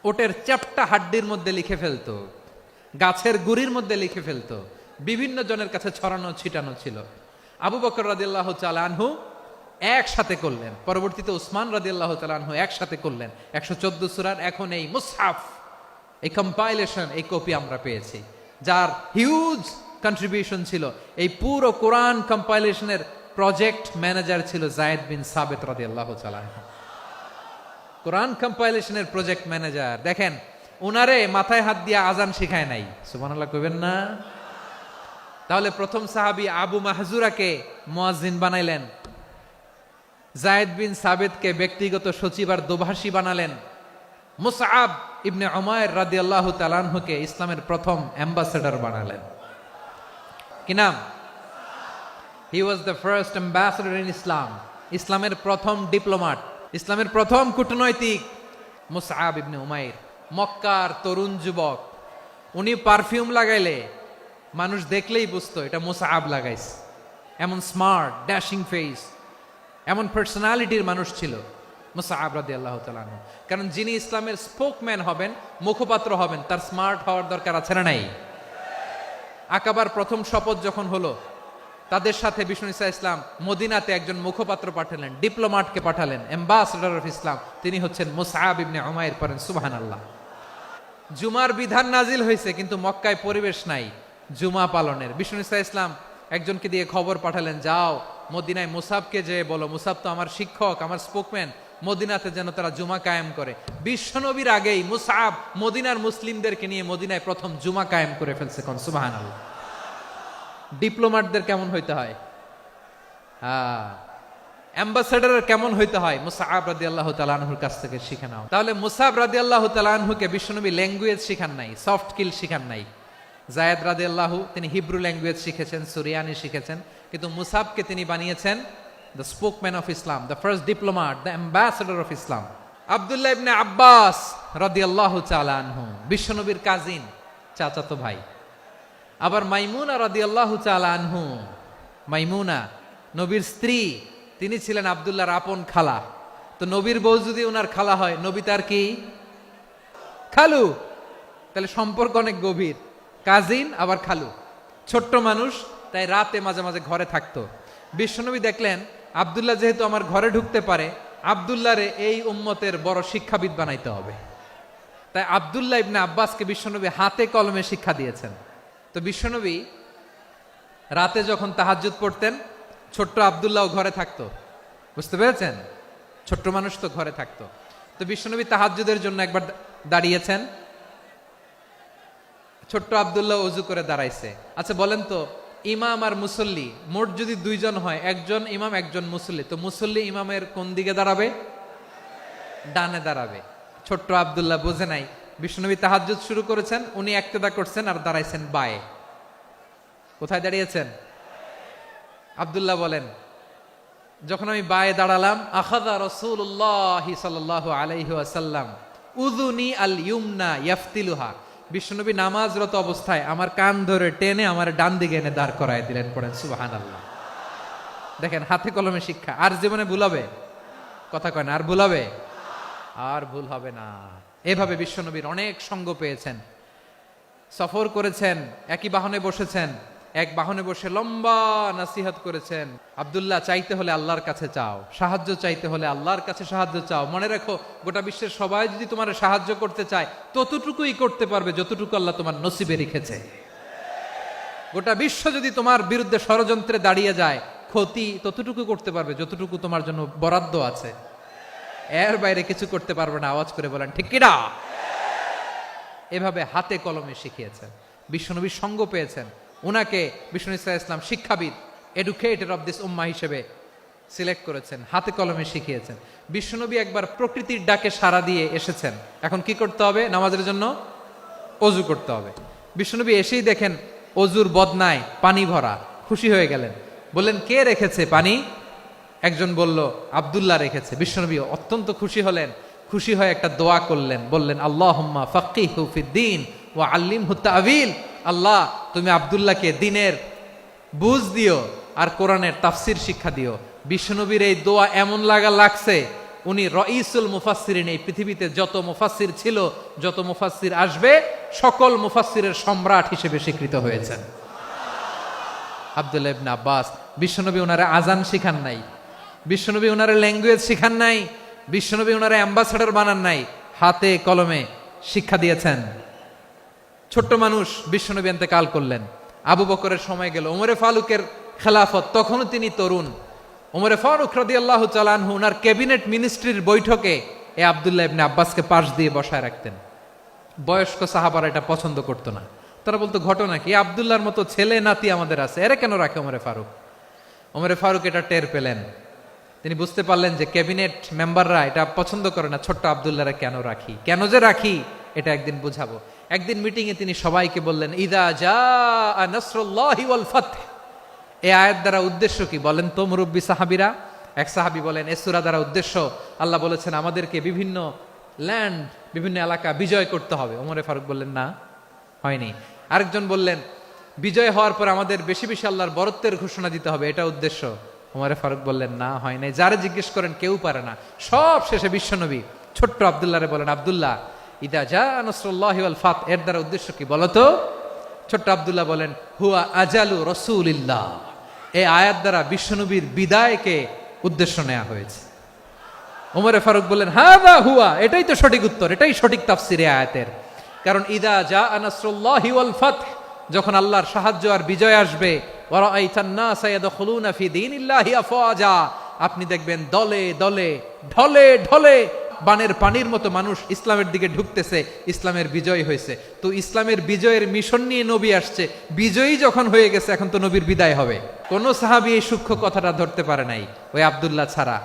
ওটের চ্যাপ্টা হাড্ডির মধ্যে লিখে ফেলতো, গাছের গুড়ির মধ্যে লিখে ফেলতো, বিভিন্ন জনের কাছে ছড়ানো ছিটানো ছিল। আবু বকর রাদিয়াল্লাহু তাআলা আনহু একসাথে করলেন, পরবর্তীতে উসমান রাদিয়াল্লাহু তাআলা আনহু একসাথে করলেন। 114 সূরার এখন এই মুসহাফ, এই কম্পাইলেশন, এই কপি আমরা পেয়েছি, যার হিউজ কন্ট্রিবিউশন ছিল। এই পুরো কোরআন কম্পাইলেশনের প্রজেক্ট ম্যানেজার ছিল জায়েদ বিন সাবেত রাদিয়াল্লাহু তাআলা আনহু। কোরআন কম্পাইলেশনের প্রজেক্ট ম্যানেজার। দেখেন, উনারে মাথায় হাত দিয়ে আজান শিখায় নাই। সুবহানাল্লাহ কইবেন না? তাহলে প্রথম সাহাবী আবু মাহজুরাকে মুয়াজ্জিন বানাইলেন, জায়েদ বিন সাবেতকে ব্যক্তিগত সচিব আর দোভাষী বানালেন, মুসআব ইবনে উমাইর রাদিয়াল্লাহু তাআলা আনহুকে ইসলামের প্রথম অ্যাম্বাসেডর বানালেন। কি নাম? He was the first ambassador in Islam. ইসলামের প্রথম ডিপ্লোম্যাট, ইসলামের প্রথম কূটনৈতিক মুসআব ইবনে উমাইর, মক্কার তরুণ যুবক। উনি পারফিউম লাগাইলে মানুষ দেখলেই বুঝতো এটা মুসআব লাগাইছে। এমন স্মার্ট, ড্যাশিং ফেস, এমন পার্সোনালিটির মানুষ ছিল মুসআব রাদিয়াল্লাহু তাআলা আনহু। কারণ যিনি ইসলামের স্পোকম্যান হবেন, মুখপাত্র হবেন, তার স্মার্ট হওয়ার দরকার আছে না নাই? আকাবার প্রথম শপথ যখন হলো, তাদের সাথে বিষ্ণু ঈসা ইসলাম মদিনাতে একজন মুখপাত্র পাঠালেন, ডিপ্লোম্যাটকে পাঠালেন, অ্যাম্বাসেডর অফ ইসলাম। তিনি হচ্ছেন মুসআব ইবনে উমাইর। পড়েন সুবহানাল্লাহ। জুমার বিধান নাজিল হয়েছে, কিন্তু মক্কায় পরিবেশ নাই জুমা পালনের। বিষ্ণু ঈসা ইসলাম একজনকে দিয়ে খবর পাঠালেন, যাও মদিনায় মুসাবকে যে বলো, মুসাব তো আমার শিক্ষক, আমার স্পোকম্যান, মদিনাতে যেন তারা জুমা কায়েম করে। বিশ্বনবীর আগেই মুসআব মদিনার মুসলিমদেরকে নিয়ে মদিনায় প্রথম জুমা কায়েম করে ফেলছে। কোন সুবহানাল্লাহ। ডিপ্লোম্যাটদের কেমন হইতে হয়, অ্যাম্বাসেডারের কেমন হইতে হয়, মুসআব রাদিয়াল্লাহু তাআলা আনহুর কাছ থেকে শিখে নাও। তাহলে মুসআব রাদিয়াল্লাহু তাআলা আনহুকে বিশ্বনবী ল্যাঙ্গুয়েজ শিখান নাই, সফট স্কিল শিখান নাই। জায়েদ রাদিয়াল্লাহু তিনি হিব্রু ল্যাঙ্গুয়েজ শিখেছেন, সুরিয়ানি শিখেছেন, কিন্তু মুসআবকে তিনি বানিয়েছেন the spokesman of Islam, the first diplomat, the ambassador of Islam. Abdullah Ibn Abbas রাদিয়াল্লাহু তাআলা আনহু বিশ্বনবীর কাজিন, চাচাতো ভাই। আবার মাইমুনা রাদিয়াল্লাহু তাআলা আনহু, মাইমুনা নবীর স্ত্রী, তিনি ছিলেন আব্দুল্লাহর আপন খালা। তো নবীর বউ যদি ওনার খালা হয়, নবী তার কি খালু। তাহলে সম্পর্ক অনেক গভীর, কাজিন আবার খালু। ছোট্ট মানুষ, তাই রাতে মাঝে মাঝে ঘরে থাকতো। বিশ্বনবী দেখলেন আব্দুল্লাহ যেহেতু আমার ঘরে ঢুকতে পারে, আব্দুল্লাহরে এই উম্মতের বড় শিক্ষাবিদ বানাইতে হবে। তাই আব্দুল্লাহ ইবনে আব্বাসকে বিশ্বনবী হাতে কলমে শিক্ষা দিয়েছেন। তো বিশ্বনবী রাতে যখন তাহাজ্জুদ পড়তেন, ছোট্ট আব্দুল্লাহ ঘরে থাকতো। বুঝতে পেরেছেন? ছোট্ট মানুষ তো ঘরে থাকতো। তো বিশ্বনবী তাহাজ্জুদের জন্য একবার দাঁড়িয়েছেন, ছোট্ট আব্দুল্লাহ ওযু করে দাঁড়াইছে। আচ্ছা বলেন তো, ইমাম আর মুসল্লি মোট যদি দুইজন হয়, একজন ইমাম একজন মুসল্লি, তো মুসল্লি ইমামের কোন দিকে দাঁড়াবে? ডানে দাঁড়াবে। ছোট্ট আব্দুল্লাহ বোঝে নাই, বিশ্বনবী তাহাজ্জুদ শুরু করেছেন, উনি একতেদা করছেন আর দাঁড়াইছেন বায়ে। কোথায় দাঁড়িয়েছেন? আব্দুল্লাহ বলেন, যখন আমি বায়ে দাঁড়ালাম, আখাযা রাসূলুল্লাহ সাল্লাল্লাহু আলাইহি ওয়াসাল্লাম উযুনি আল ইউমনা ইয়াফতিলুহা, বিশ্বনবী নামাজরত অবস্থায় আমার কান ধরে টেনে আমার ডান দিকে এনে দাঁড় করায় দিলেন। পড়েন সুবহানাল্লাহ। দেখেন, হাতে কলমে শিক্ষা। আর জীবনে ভুলাবে? কথা কয় না, আর ভুলাবে? আর ভুল হবে না। এভাবে বিশ্বনবীর অনেক সঙ্গ পেয়েছেন, সফর করেছেন, একই বাহনে বসেছেন, এক বাহনে বসে লম্বা নাসিহত করেছেন। আব্দুল্লাহ, চাইতে হলে আল্লাহর কাছে চাও, সাহায্য চাইতে হলে আল্লাহর কাছে সাহায্য চাও। মনে রাখো, গোটা বিশ্বের সবাই যদি তোমার সাহায্য করতে চায়, ততটুকুই করতে পারবে যতটুকু আল্লাহ তোমার নসিবে রেখেছে। গোটা বিশ্ব যদি তোমার বিরুদ্ধে ষড়যন্ত্রে দাঁড়িয়ে যায়, ক্ষতি ততটুকু করতে পারবে যতটুকু তোমার জন্য বরাদ্দ আছে। এর বাইরে কিছু করতে পারবে না। আওয়াজ করে বলেন ঠিক কিনা? এভাবে হাতে কলমে শিখিয়েছেন, বিশ্বনবীর সঙ্গ পেয়েছেন। উনাকে বিষ্ণু ইসলাম শিক্ষাবিদ, এডুকেটর অফ দিস উম্মাহ হিসেবে সিলেক্ট করেছেন, হাতে কলমে শিখিয়েছেন। বিশ্বনবী একবার প্রকৃতির ডাকে সাড়া দিয়ে এসেছেন। এখন কি করতে হবে? নামাজের জন্য অজু করতে হবে। বিশ্বনবী এসেই দেখেন অজুর বদনায় পানি ভরা, খুশি হয়ে গেলেন। বললেন, কে রেখেছে পানি? একজন বলল, আব্দুল্লাহ রেখেছে। বিশ্বনবী অত্যন্ত খুশি হলেন। খুশি হয়ে একটা দোয়া করলেন, বললেন, আল্লাহুম্মা ফাক্কিহু ফিদ্দীন ওয়া আল্লিমহু তা'ওয়ীল। আল্লাহ, তুমি আব্দুল্লাহকে দ্বীনের বুঝ দিও আর কোরআনের তাফসীর শিক্ষা দিও। বিশ্বনবীর এই দোয়া এমন লাগছে, উনি রাইসুল মুফাসসিরিন, এই পৃথিবীতে যত মুফাসসির ছিল, যত মুফাসসির আসবে, সকল মুফাসসিরের সম্রাট হিসেবে স্বীকৃত হয়েছেন। আব্দুল্লাহ ইবনে আব্বাস, বিশ্বনবী ওনারে আজান শিখান নাই, বিশ্বনবী ওনারে ল্যাঙ্গুয়েজ শিখান নাই, বিশ্বনবী ওনারে অ্যাম্বাসাডর বানান নাই, হাতে কলমে শিক্ষা দিয়েছেন। ছোট্ট মানুষ, বিশ্বনবী ইন্তেকাল করলেন। আবু বকরের সময় গেল, ওমরে ফারুকের খেলাফত, তখনও তিনি তরুণ। ওমরে ফারুক রাদিয়াল্লাহু তাআলা আনহু ওনার ক্যাবিনেট মিনিস্ট্রির বৈঠকে এ আব্দুল্লাহ ইবনে আব্বাসকে পাশ দিয়ে বসায় রাখতেন। বয়স্ক সাহাবারা এটা পছন্দ করতো না। তারা বলতো, ঘটনা কি? আব্দুল্লাহর মতো ছেলে নাতি আমাদের আছে, এরা কেন রাখে ওমরে ফারুক? ওমরে ফারুক এটা টের পেলেন। তিনি বুঝতে পারলেন যে ক্যাবিনেট মেম্বাররা এটা পছন্দ করে না, ছোট্ট আব্দুল্লাহরা কেন রাখি, কেন যে রাখি, এটা একদিন বুঝাবো। একদিন মিটিং এ তিনি সবাইকে বললেন, ইদা জাআ নাসরুল্লাহি ওয়াল ফাতহ। এই আয়াত দ্বারা উদ্দেশ্য কি বলেন তো মুরব্বী সাহাবীরা? এক সাহাবী বলেন, এই সূরা দ্বারা উদ্দেশ্য, আল্লাহ বলেছেন আমাদেরকে বিভিন্ন ল্যান্ড, বিভিন্ন এলাকা বিজয় করতে হবে। ওমরে ফারুক বললেন, না, হয়নি। আরেকজন বললেন, বিজয় হওয়ার পর আমাদের বেশি বেশি আল্লাহর বরত্বের ঘোষণা দিতে হবে, এটা উদ্দেশ্য। ওমরে ফারুক বললেন, না, হয় নাই। যারে জিজ্ঞেস করেন কেউ পারে না। সব শেষে বিশ্বনবী ছোট্ট আব্দুল্লাহরে বলেন, আব্দুল্লাহ, ইদা জাআ নাসরুল্লাহি ওয়াল ফাতহ, এর দ্বারা উদ্দেশ্য কি বলো তো? ছোট্ট আব্দুল্লাহ বলেন, হুয়া আজালু রাসূলিল্লাহ। এই আয়াত দ্বারা বিশ্বনবীর বিদায়কে উদ্দেশ্য নেওয়া হয়েছে। ওমরে ফারুক বললেন, হাযা হুয়া, এটাই তো সঠিক উত্তর, এটাই সঠিক তাফসীর এই আয়াতের। কারণ ইদা জাআ নাসরুল্লাহি ওয়াল ফাতহ, যখন আল্লাহর সাহায্য আর বিজয় আসবে, ওয়া রাআইতান নাসা ইয়াদখুলুনা ফি দীনিল্লাহি আফওয়াজা, আপনি দেখবেন দলে দলে, ঢলে ঢলে, বানের পানির মতো মানুষ ইসলামের দিকে ঢুকতেছে। ইসলামের বিজয় হয়েছে। তো ইসলামের বিজয়ের মিশন নিয়ে নবী আসছে, বিজয়ী যখন হয়ে গেছে, এখন তো নবীর বিদায় হবে। কোন সাহাবী এই সূক্ষ্ম কথাটা ধরতে পারে নাই, ওই আব্দুল্লাহ ছাড়া।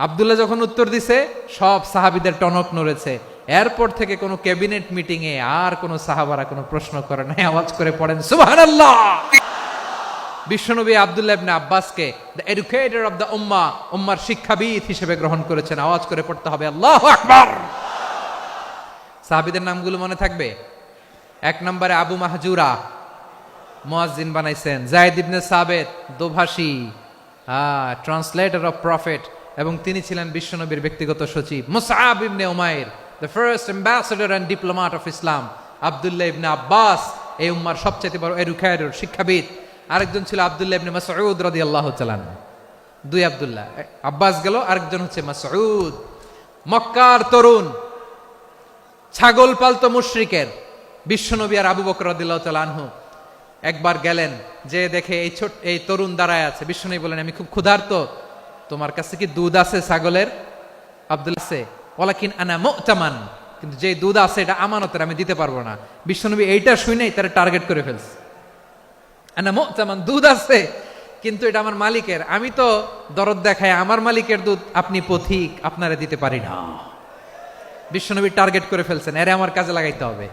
আব্দুল্লাহ যখন উত্তর দিছে, সব সাহাবীদের টনক নড়েছে। এরপর থেকে কোনো ক্যাবিনেট মিটিং এ আর কোনো সাহাবারা কোনো প্রশ্ন করে নাই। আওয়াজ করে পড়েন সুবহানাল্লাহ। বিশ্বনবী আব্দুল্লাহ ইবনে আব্বাসকে দ্য এডুকেটর অফ দ্য উম্মাহ, উম্মার শিক্ষাবিদ হিসেবে গ্রহণ করেছেন। আওয়াজ করে পড়তে হবে আল্লাহু আকবার। সাহাবীদের নামগুলো মনে থাকবে? এক নম্বরে আবু মাহজুরা, মুয়াজ্জিন বানাইছেন। যায়েদ ইবনে সাবিত, দোভাষী, ট্রান্সলেটর অফ প্রফেট, এবং তিনি ছিলেন বিশ্বনবীর ব্যক্তিগত সচিব। Musab Ibn Umair, the first ambassador and diplomat of Islam. Abdullah Ibn Abbas, এই উম্মার সবচেয়ে বড় এডুকেটর, শিক্ষাবিদ। আরেকজন ছিল আব্দুল্লাহ ইবনে মাসউদ রাদিয়াল্লাহু তাআলা। দুই আব্দুল্লাহ, আব্বাস গেল, আরেকজন হচ্ছে মাসউদ। মক্কার তরুণ, ছাগল পালতো মুশরিকের। বিশ্বনবী আর আবু বকর রাদিয়াল্লাহু তাআলা আনহু একবার গেলেন, যে দেখে এই তরুণ দাঁড়ায় আছে। বিশ্বনবী বলেন, আমি খুব ক্ষুধার্ত, তোমার কাছে কি দুধ আছে ছাগলের? আব্দুল্লাহ আছে, ওয়ালাকিন আনা মু'তামান, কিন্তু যে দুধ আছে এটা আমানতের, আমি দিতে পারবো না। বিশ্বনবী এইটা শুনেই তারা টার্গেট করে ফেলছে। আনা মু'তামান, দুধ আছে কিন্তু এটা আমার মালিকের, আমি তো দরদ দেখায় আমার মালিকের দুধ, আপনি পথিক, আপনারে দিতে পারি না। বিশ্বনবী টার্গেট করে ফেলছেন, এরে আমার কাজে লাগাইতে হবে।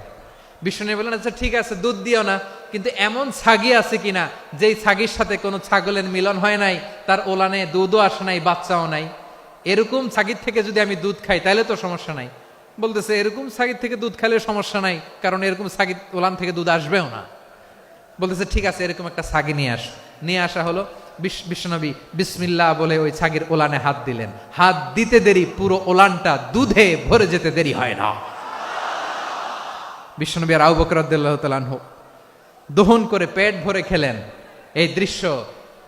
বিশ্বনবী বললেন, আচ্ছা ঠিক আছে, দুধ দিও না, কিন্তু এমন ছাগি আছে কিনা যেই ছাগির সাথে কোনো ছাগলের মিলন হয় নাই, তার ওলানে দুধও আসে নাই, বাচ্চাও নাই, এরকম ছাগির থেকে যদি আমি দুধ খাই তাহলে তো সমস্যা নাই। বলতেছে এরকম ছাগির থেকে দুধ খাইলে সমস্যা নাই, কারণ এরকম ছাগির ওলান থেকে দুধ আসবেও না। বলতেছে ঠিক আছে, এরকম একটা ছাগি নিয়ে আসা হলো। বিশ্বনবী বিসমিল্লাহ বলে ওই ছাগির ওলানে হাত দিলেন। হাত দিতে দেরি, পুরো ওলানটা দুধে ভরে যেতে দেরি হয় না। বিশ্বনবী আর আবু বকর রাদিয়াল্লাহু তাআলা আনহু দহন করে পেট ভরে খেলেন। এই দৃশ্য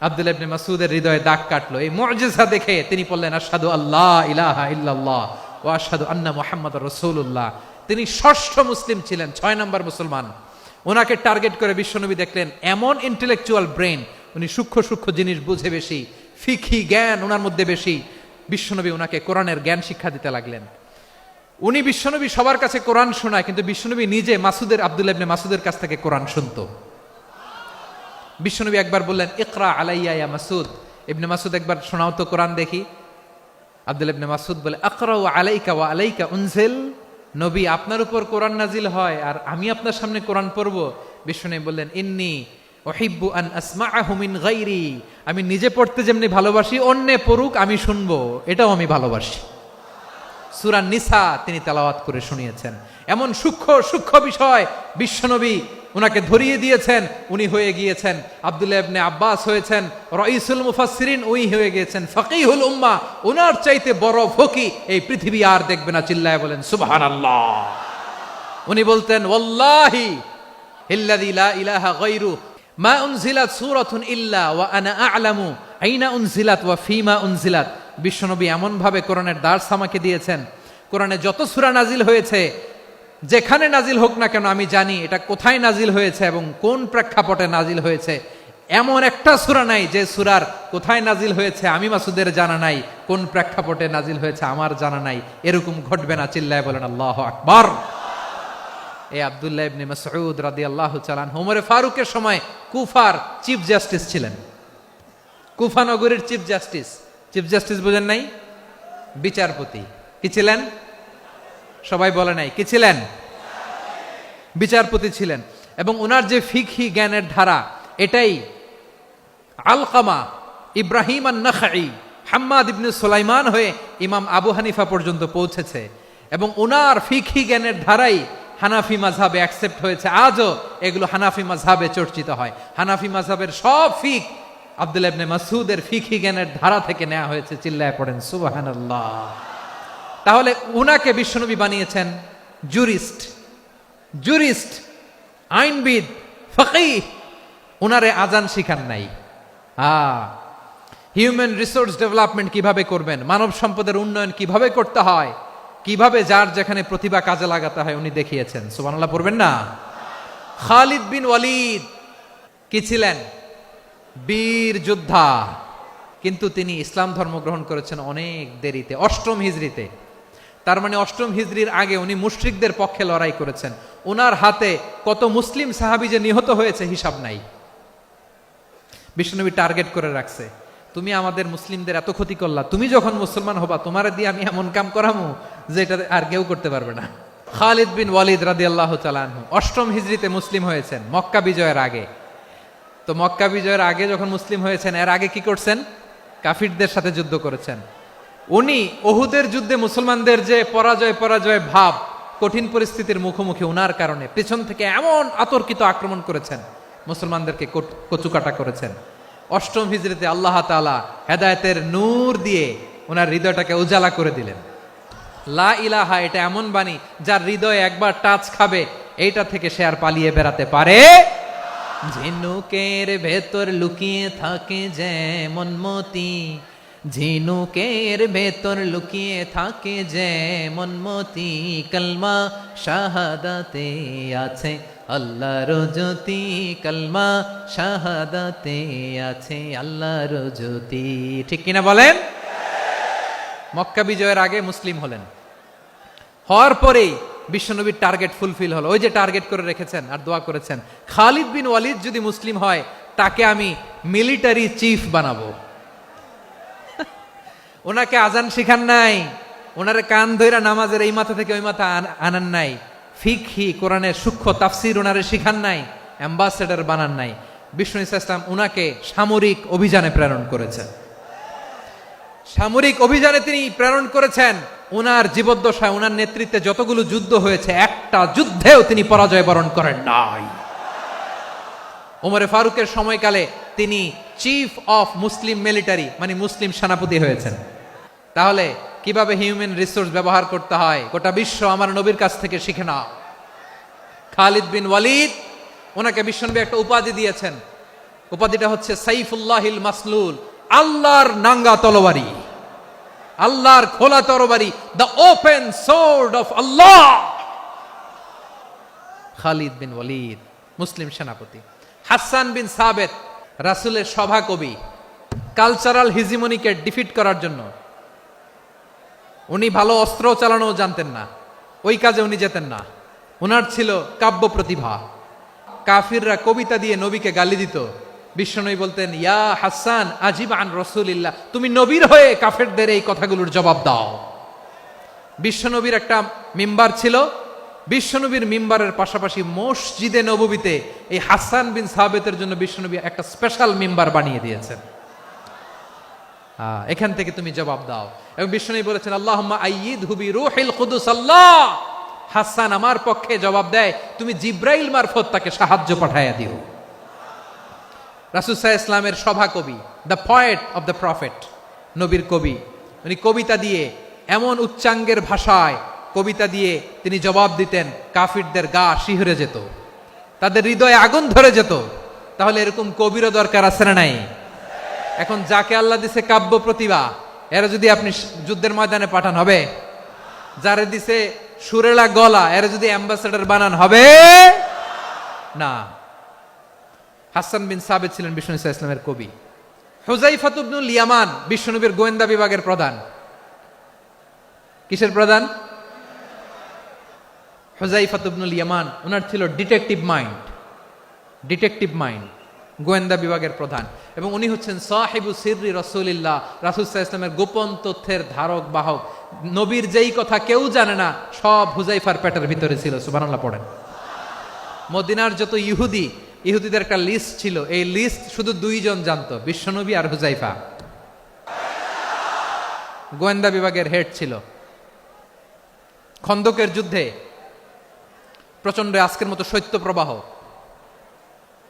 আব্দুল্লাহ ইবনে মাসউদের হৃদয়ে দাগ কাটলো। এই মুআজিজা দেখে তিনি বললেন, আশহাদু আল্লা ইলাহা ইল্লাল্লাহ ওয়া আশহাদু আন্না মুহাম্মাদুর রাসূলুল্লাহ। তিনি ষষ্ঠ মুসলিম ছিলেন, 6 নম্বর মুসলমান। ওনাকে টার্গেট করে বিশ্বনবী দেখলেন এমন ইন্টেলেকচুয়াল ব্রেন, উনি সূক্ষ্ম সূক্ষ্ম জিনিস বুঝে বেশি, ফিকহি জ্ঞান ওনার মধ্যে বেশি। বিশ্বনবী ওনাকে কোরআনের জ্ঞান শিক্ষা দিতে লাগলেন। উনি বিশ্বনবী সবার কাছে কোরআন শোনায়, কিন্তু বিশ্বনবী নিজে আব্দুল্লাহ ইবনে মাসউদের কাছ থেকে কোরআন শুনতো। বিশ্বনবী একবার বললেন, ইকরা আলাইয়া ইয়া মাসউদ। ইবনে মাসউদ একবার শোনাও তো কোরআন দেখি। আব্দুল্লাহ ইবনে মাসউদ বলে, আকরাউ আলাইকা ওয়া আলাইকা উনজিল। নবী, আপনার উপর কোরআন নাজিল হয় আর আমি আপনার সামনে কোরআন পড়ব। বিশ্বনবী বললেন, ইন্নী উহিব্বু আন আসমাআহু মিন গায়রি। আমি নিজে পড়তে যেমনি ভালোবাসি, অন্যে পড়ুক আমি শুনবো, এটাও আমি ভালোবাসি। সূরা নিসা তিনি তেলাওয়াত করে শুনিয়েছেন। এমন সূক্ষ্ম সূক্ষ্ম বিষয় বিশ্বনবী উনাকে ধরিয়ে দিয়েছেন। উনি হয়ে গিয়েছেন, আব্দুল্লাহ ইবনে আব্বাস হয়েছেন রাইসুল মুফাসসিরিন, উনি হয়ে গিয়েছেন ফাকিহুল উম্মাহ। ওনার চাইতে বড় ফকি এই পৃথিবী আর দেখবে না। চিল্লায় বলেন সুবহানাল্লাহ। উনি বলতেন, ওয়াল্লাহি ইল্লাযী লা ইলাহা গায়রু মা উনজিলাত সূরাতুন ইল্লা ওয়া আনা আ'লামু আইনা উনজিলাত ওয়া ফীমা উনজিলাত। বিশ্বনবী এমন ভাবে কোরআনের দার্স আমাকে দিয়েছেন, কোরআনে যত সূরা নাজিল হয়েছে, যেখানে নাজিল হোক না কেন আমি জানি এটা কোথায় নাজিল হয়েছে এবং কোন প্রেক্ষাপটে নাজিল হয়েছে। এমন একটা সূরা নাই যে সূরার কোথায় নাজিল হয়েছে আমি মাসুদের জানা নাই, কোন প্রেক্ষাপটে নাজিল হয়েছে আমার জানা নাই। এরকম ঘটবে না। চিল্লায় বলেন আল্লাহু আকবার। এই আব্দুল্লাহ ইবনে মাসউদ রাদিয়াল্লাহু তাআলা আনহু ওমর ফারুকের সময় কুফার চিফ জাস্টিস ছিলেন। কুফা নগরীর চিফ জাস্টিস। চিফ জাস্টিস বুঝেন নাই? বিচারপতি। কি ছিলেন? সবাই বলে নাই, কি ছিলেন? বিচারপতি ছিলেন। এবং ওনার যে ফিকহি জ্ঞানের ধারা, এটাই আলকামা, ইব্রাহিম আন-নাখাই, হাম্মাদ ইবনে সুলাইমান হয়ে ইমাম আবু হানিফা পর্যন্ত পৌঁছেছে। এবং ওনার ফিকহি জ্ঞানের ধারাই হানাফি মাযহাবে অ্যাকসেপ্ট হয়েছে। আজও এগুলো হানাফি মাযহাবে চর্চিত হয়। হানাফি মাযহাবের সব ফিক আব্দুল্লাহ ইবনে মাসউদের ফিকহি জ্ঞানের ধারা থেকে নেওয়া হয়েছে। চিল্লায় পড়েন সুবহানাল্লাহ। তাহলে উনাকে বিশ্বনবী বানিয়েছেন জুরিস্ট, আইনবিদ, ফকিহ। উনারে আজান শিখান নাই। হিউম্যান রিসোর্স ডেভেলপমেন্ট কিভাবে করবেন, মানব সম্পদের উন্নয়ন কিভাবে করতে হয়, কিভাবে যার যেখানে প্রতিভা কাজে লাগাতে হয় উনি দেখিয়েছেন। সুবহানাল্লাহ পড়বেন না? খালিদ বিন ওয়ালিদ কি ছিলেন? বীর যোদ্ধা। কিন্তু তিনি ইসলাম ধর্ম গ্রহণ করেছেন অনেক দেরিতে, 8ম হিজরিতে। তার মানে 8ম হিজরির আগে উনি মুশরিকদের পক্ষে লড়াই করেছেন। ওনার হাতে কত মুসলিম সাহাবী যে নিহত হয়েছে হিসাব নাই। বিশ্বনবী টার্গেট করে রাখছে, তুমি আমাদের মুসলিমদের এত ক্ষতি করলা, তুমি যখন মুসলমান হবা তোমারে দিয়ে আমি এমন কাম করামু যে এটা আর কেউ করতে পারবে না। খালিদ বিন ওয়ালিদ রাদিয়াল্লাহু তাআলা আনহু 8ম হিজরিতে মুসলিম হয়েছেন, মক্কা বিজয়ের আগে। তো মক্কা বিজয়ের আগে যখন মুসলিম হয়েছেন, এর আগে কি করছেন? কাফিরদের সাথে যুদ্ধ করেছেন। উনি উহুদের যুদ্ধে মুসলমানদের যে পরাজয় ভাব, কঠিন পরিস্থিতির মুখোমুখি উনার কারণে পেছন থেকে এমন আতর্কিত আক্রমণ করেছেন, মুসলমানদেরকে কচুকাটা করেছেন। 8ম হিজরিতে আল্লাহ তাআলা হেদায়েতের নূর দিয়ে ওনার হৃদয়টাকে উজালা করে দিলেন। লা ইলাহা এটা এমন বাণী যার হৃদয়ে একবার টাচ খাবে, এইটা থেকে সে আর পালিয়ে বেড়াতে পারে। ঝিনুকের ভেতর লুকিয়ে থাকে যেমন মতি, ঝিনুকের ভেতর লুকিয়ে থাকে যেমন মতি, কলমা শাহাদাতে আছে আল্লাহর জ্যোতি, কলমা শাহাদাতে আছে আল্লাহর জ্যোতি। ঠিক কিনা বলেন? মক্কা বিজয়ের আগে মুসলিম হলেন, হওয়ার পরেই বিশ্বনবীর টার্গেট ফুলফিল হলো। ওই যে টার্গেট করে রেখেছেন আর দোয়া করেছেন, খালিদ বিন ওয়ালিদ যদি মুসলিম হয় তাকে আমি মিলিটারি চিফ বানাবো। ওনাকে আজান শিখান নাই, ওনারে কান ধইরা নামাজের এই মাথা থেকে ওই মাথা আনান নাই, ফিকহি কোরআনের সূক্ষ্ম তাফসীর ওনারে শিখান নাই, অ্যাম্বাসেডর বানান নাই। বিষ্ণু ইসলাম উনাকে সামরিক অভিযানে প্রেরণ করেছেন। সামরিক অভিযানে তিনি প্রেরণ করেছেন। উনার জীবদ্দশায় উনার নেতৃত্বে যতগুলো যুদ্ধ হয়েছে, একটা যুদ্ধেও তিনি পরাজয় বরণ করেন নাই। ওমরে ফারুকের সময়কালে তিনি চিফ অফ মুসলিম মিলিটারি, মানে মুসলিম সেনাপতি হয়েছেন। তাহলে কিভাবে হিউম্যান রিসোর্স ব্যবহার করতে হয় গোটা বিশ্ব আমার নবীর কাছ থেকে শিখে নাও। খালিদ বিন ওয়ালিদ, ওনাকে বিশ্বনবী একটা উপাধি দিয়েছেন। উপাধিটা হচ্ছে সাইফুল্লাহিল মাসলুল, আল্লাহর নাঙ্গা তরবারি, আল্লাহর খোলা তরবারি, দ্য ওপেন সোর্ড অফ আল্লাহ। খালিদ বিন ওয়ালিদ মুসলিম সেনাপতি। হাসান বিন সাবেত রাসূলের সভা কবি, কালচারাল হিজিমনিকে ডিফিট করার জন্য। উনি ভালো অস্ত্র চালানো জানতেন না, ওই কাজে উনি যেতেন না। উনার ছিল কাব্য প্রতিভা। কাফিররা কবিতা দিয়ে নবীকে গালি দিত, বিশ্বনবী বলতেন, ইয়া হাসান আজিব আন রাসূলিল্লাহ, তুমি নবীর হয়ে কাফেরদের এই কথাগুলোর জবাব দাও। বিশ্বনবীর একটা মিম্বার ছিল, বিশ্বনবীর মিম্বারের পাশাপাশি মসজিদে নববীতে এই হাসান বিন সাবেতের জন্য বিশ্বনবী একটা স্পেশাল মিম্বার বানিয়ে দিয়েছেন। এখান থেকে তুমি জবাব দাও। এবং বিশ্বনবী বলেছেন, আল্লাহুম্মা আইয়িদহু বিরূহিল কুদুস। আল্লাহ, হাসান আমার পক্ষে জবাব দেয়, তুমি জিব্রাইল মারফত তাকে সাহায্য পাঠাইয়া দিও। রাসূল সাল্লাল্লাহু আলাইহি ওয়াসাল্লামের সভা কবি, the poet of the prophet, নবীর কবি। উনি কবিতা দিয়ে, এমন উচ্চাঙ্গের ভাষায় কবিতা দিয়ে তিনি জবাব দিতেন, কাফিরদের গা শিহরে যেত, তাদের হৃদয়ে আগুন ধরে যেত। তাহলে এরকম কবিরও দরকার আছে না নাই? এখন যাকে আল্লাহ দিছে কাব্য প্রতিভা, এরা যদি আপনি যুদ্ধের ময়দানে পাঠান হবে? যারে দিছে সুরেলা গলা, এরা যদি অ্যাম্বাসেডর বানান হবে না। হাসান বিন সাবেত ছিলেন বিষ্ণু ইসলামের কবি। হুযায়ফা ইবনুল ইয়ামান বিশ্বনবীর গোয়েন্দা বিভাগের প্রধান। কিসের প্রধান? হুযায়ফা ইবনুল ইয়ামান। ওনার ছিল ডিটেকটিভ মাইন্ড, ডিটেকটিভ মাইন্ড, গোয়েন্দা বিভাগের প্রধান। এবং উনি হচ্ছেন সাহিবু সিররি রাসূলিল্লাহ, রাসূল সাল্লাল্লাহু আলাইহি ওয়াসাল্লামের গোপন তথ্যের ধারক বাহক। নবীর যেই কথা কেউ জানে না, সব হুযায়ফার পেটের ভিতরে ছিল। সুবহানাল্লাহ পড়েন। মদিনার যত ইহুদিদের একটা লিস্ট ছিল, এই লিস্ট শুধু দুইজন জানতো, বিশ্বনবী আর হুযায়ফা। গোয়েন্দা বিভাগের হেড ছিল। খন্দকের যুদ্ধে প্রচন্ড আজকের মতো শৈত্য প্রবাহ,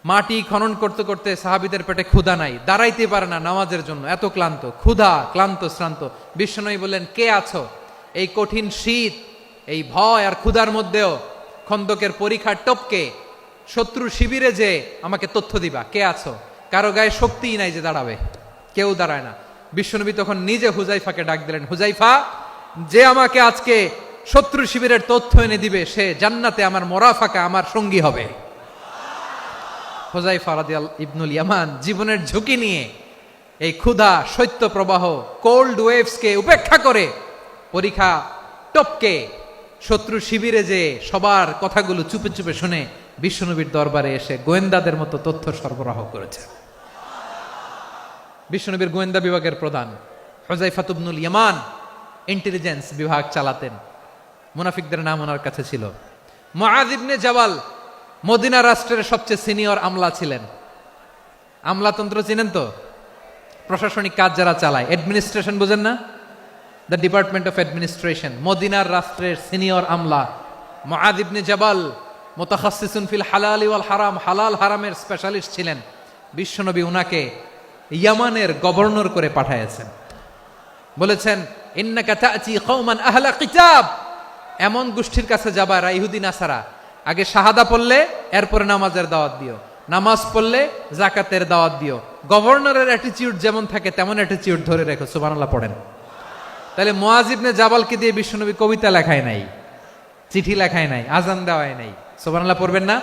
মাটি খনন করতে করতে সাহাবীদের পেটে ক্ষুধা নাই, দাঁড়াইতে পারে না নামাজের জন্য, এত ক্লান্ত, ক্ষুধা, ক্লান্ত, শ্রান্ত। বিশ্বনবী বললেন, কে আছো? এই কঠিন শীত, এই ভয় আর ক্ষুধার মধ্যেও খন্দকের পরীক্ষার টপকে শত্রু শিবিরে যে আমাকে তথ্য দিবা, কে আছো? কারো গায়ে শক্তিই নাই যে দাঁড়াবে, কেউ দাঁড়ায় না। বিশ্বনবী তখন নিজে হুযায়ফাকে ডাক দিলেন, হুযায়ফা, যে আমাকে আজকে শত্রু শিবিরের তথ্য এনে দিবে, সে জান্নাতে আমার মোরাফাকা, আমার সঙ্গী হবে। হুযায়ফা রাদিয়াল্লাহু ইবনুল ইয়ামান জীবনের ঝুঁকি নিয়ে এই ক্ষুধা, শৈত্য প্রবাহ, কোল্ড ওয়েভসকে উপেক্ষা করে পরীক্ষা টপকে শত্রু শিবিরে যে সবার কথাগুলো চুপে চুপে শুনে বিশ্বনবীর দরবারে এসে গোয়েন্দাদের মতো তথ্য সরবরাহ করেছে। বিশ্বনবীর গোয়েন্দা বিভাগের প্রধান হুযায়ফা ইবনুল ইয়ামান ইন্টেলিজেন্স বিভাগ চালাতেন। মুনাফিকদের নাম ওনার কাছে ছিল। মুআয ইবনে জাবাল মদিনা রাষ্ট্রের সবচেয়ে সিনিয়র আমলা ছিলেন। আমলাতন্ত্র চিনেন তো? প্রশাসনিক কাজ যারা চালায়, অ্যাডমিনিস্ট্রেশন বুঝেন না? The department of administration. মদিনার রাষ্ট্রের সিনিয়র আমলা মুআয ইবনে জাবাল মুতাখাসসিসুন ফিল হালাল ওয়াল হারাম, হালাল হারামের স্পেশালিস্ট ছিলেন। বিশ্বনবী উনাকে ইয়ামানের গভর্নর করে পাঠাইছেন। বলেছেন, ইন্নাকা তা'তি কওমান আহলা কিতাব, এমন গোষ্ঠীর কাছে যাবা এরা ইহুদি নাসারা, আগে শাহাদা পড়লে এরপরে নামাজের দাওয়াত দিও, নামাজ পড়লে যাকাতের দাওয়াত দিও। গভর্নরের অ্যাটিটিউড যেমন থাকে তেমন অ্যাটিটিউড ধরে রেখো। সুবহানাল্লাহ পড়েন। তাহলে মুআয ইবনে জাবালকে দিয়ে বিশ্বনবী কবিতা লেখায় নাই, চিঠি লেখায় নাই, আজান দেওয়ায় নাই। সুবহানাল্লাহ পড়বেন না?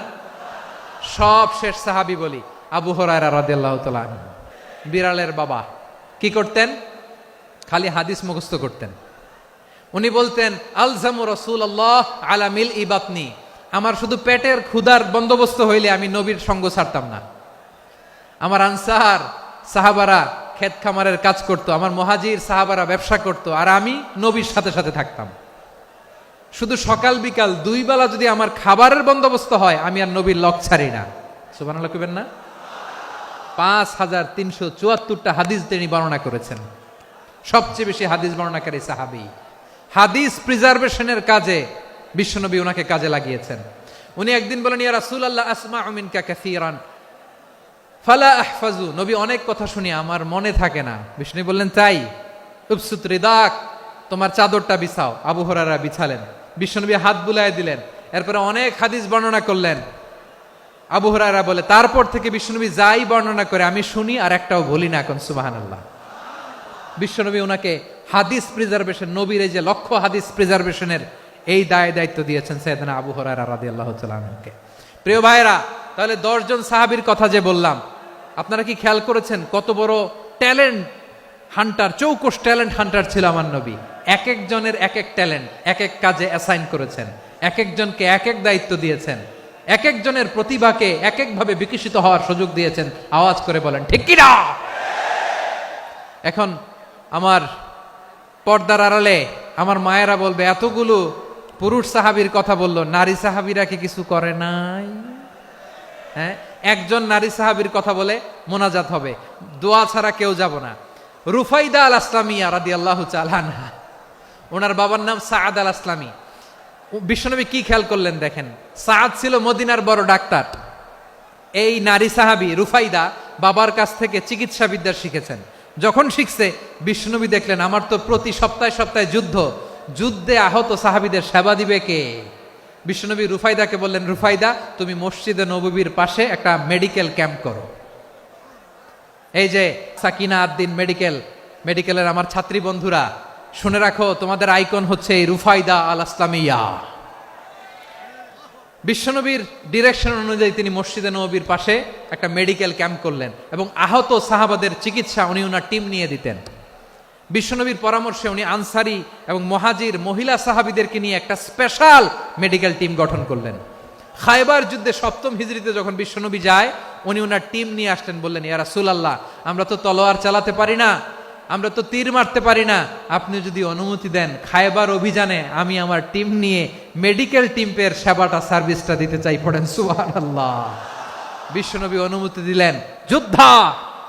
সব শেষ সাহাবী বলি আবু হুরায়রা রাদিয়াল্লাহু তাআলা আনহু, বিড়ালের বাবা, কি করতেন? খালি হাদিস মুখস্থ করতেন। উনি বলতেন, আলজামু রাসূলুল্লাহ আলা মিল ইবাতনি, আমার শুধু পেটের ক্ষুধার বন্দোবস্ত হইলে আমি নবীর সঙ্গ ছাড়তাম না। আমার আনসার সাহাবারা ক্ষেত খামারের কাজ করত, আমার মুহাজির সাহাবারা ব্যবসা করত, আর আমি নবীর সাথে সাথে থাকতাম। শুধু সকাল বিকাল 2 বেলা যদি আমার খাবারের বন্দোবস্ত হয়, আমি আর নবীর লক ছাড়ি না। সুবহানাল্লাহ কইবেন না? 5374টা হাদিস তিনি বর্ণনা করেছেন। সবচেয়ে বেশি হাদিস বর্ণনাকারী সাহাবী। হাদিস প্রিজার্ভেশনের কাজে বিশ্বনবী ওনাকে কাজে লাগিয়েছেন। উনি একদিন বলেন, ইয়া রাসূলুল্লাহ আসমাউ মিনকা কাসীরান ফালা আহফাজু। নবী অনেক কথা শুনি, আমার মনে থাকে না। বিষ্ণু বললেন, তাই? উবসুত রিদাক, তোমার চাদরটা বিছাও। আবু হুরায়রা বিছালেন, বিশ্বনবী হাত বুলায় দিলেন, এরপরে অনেক হাদিস বর্ণনা করলেন। আবু হুরায়রা বলে, তারপর থেকে বিশ্বনবী যাই বর্ণনা করে আমি শুনি আর একটাও বলি না। এখন সুবহানাল্লাহ। বিশ্বনবী ওনাকে হাদিস প্রিজার্ভেশন, নবীর এই যে লক্ষ্য হাদিস প্রিজার্ভেশনের এই দায়িত্ব দিয়েছেন সাইয়েদনা আবু হুরায়রা রাদিয়াল্লাহু তাআলা আনহুকে। প্রিয় ভাইরা, তাহলে 10 জন সাহাবীর কথা যে বললাম, আপনারা কি খেয়াল করেছেন কত বড় ট্যালেন্ট হান্টার, চৌকস ট্যালেন্ট হান্টার ছিল আমার নবী। এক একজনের এক এক ট্যালেন্ট এক এক কাজে অ্যাসাইন করেছেন, এক একজনকে এক এক দায়িত্ব দিয়েছেন, এক একজনের প্রতিভাকে এক একভাবে বিকশিত হওয়ার সুযোগ দিয়েছেন। আওয়াজ করে বলেন ঠিক কি না? এখন আমার পর্দার আড়ালে আমার মায়েরা বলবে, এতগুলো পুরুষ সাহাবীর কথা বললো, নারী সাহাবীরা কি কিছু করে নাই? হ্যাঁ, একজন নারী সাহাবীর কথা বলে মোনাজাত হবে, দোয়া ছাড়া কেউ যাব না। রুফাইদা আল আসলামিয়া রাদিয়াল্লাহু তাআলা আনহা, ওনার বাবার নাম সাআদ আল আসলামি। বিশ্বনবী কি খেয়াল করলেন দেখেন, সাআদ ছিল মদিনার বড় ডাক্তার। এই নারী সাহাবী রুফাইদা বাবার কাছ থেকে চিকিৎসা বিদ্যা শিখেছেন। যখন শিখছে, বিশ্বনবী দেখলেন আমার তো প্রতি সপ্তাহে সপ্তাহে যুদ্ধে আহত সাহাবীদের সেবা দিবে কে? বিশ্বনবী রুফাইদাকে বললেন, রুফাইদা তুমি মসজিদে নববীর পাশে একটা মেডিকেল ক্যাম্প করো। এই যে সাকিনা আদ্দিন মেডিকেলের আমার ছাত্রী বন্ধুরা, শুনে রাখো, তোমাদের আইকন হচ্ছে এই রুফাইদা আল আসলামিয়া। বিশ্বনবীর ডিরেকশন অনুযায়ী তিনি মসজিদে নববীর পাশে একটা মেডিকেল ক্যাম্প করলেন এবং আহত সাহাবাদের চিকিৎসা উনি ওনার টিম নিয়ে দিতেন। বিশ্বনবীর পরামর্শে উনি আনসারি এবং মুহাজির মহিলা সাহাবীদেরকে নিয়ে একটা স্পেশাল মেডিকেল টিম গঠন করলেন। খায়বার যুদ্ধে 7ম হিজরিতে যখন বিশ্বনবী যায়, উনি ওনার টিম নিয়ে আসলেন, বললেন, ইয়া রাসূলুল্লাহ, আমরা তো তলোয়ার চালাতে পারি না, আমরা তো তীর মারতে পারি না, আপনি যদি অনুমতি দেন খায়বার অভিযানে আমি আমার টিম নিয়ে মেডিকেল টিমের সেবাটা সার্ভিসটা দিতে চাই। পড়েন সুবহানাল্লাহ। বিশ্বনবী অনুমতি দিলেন। যোদ্ধা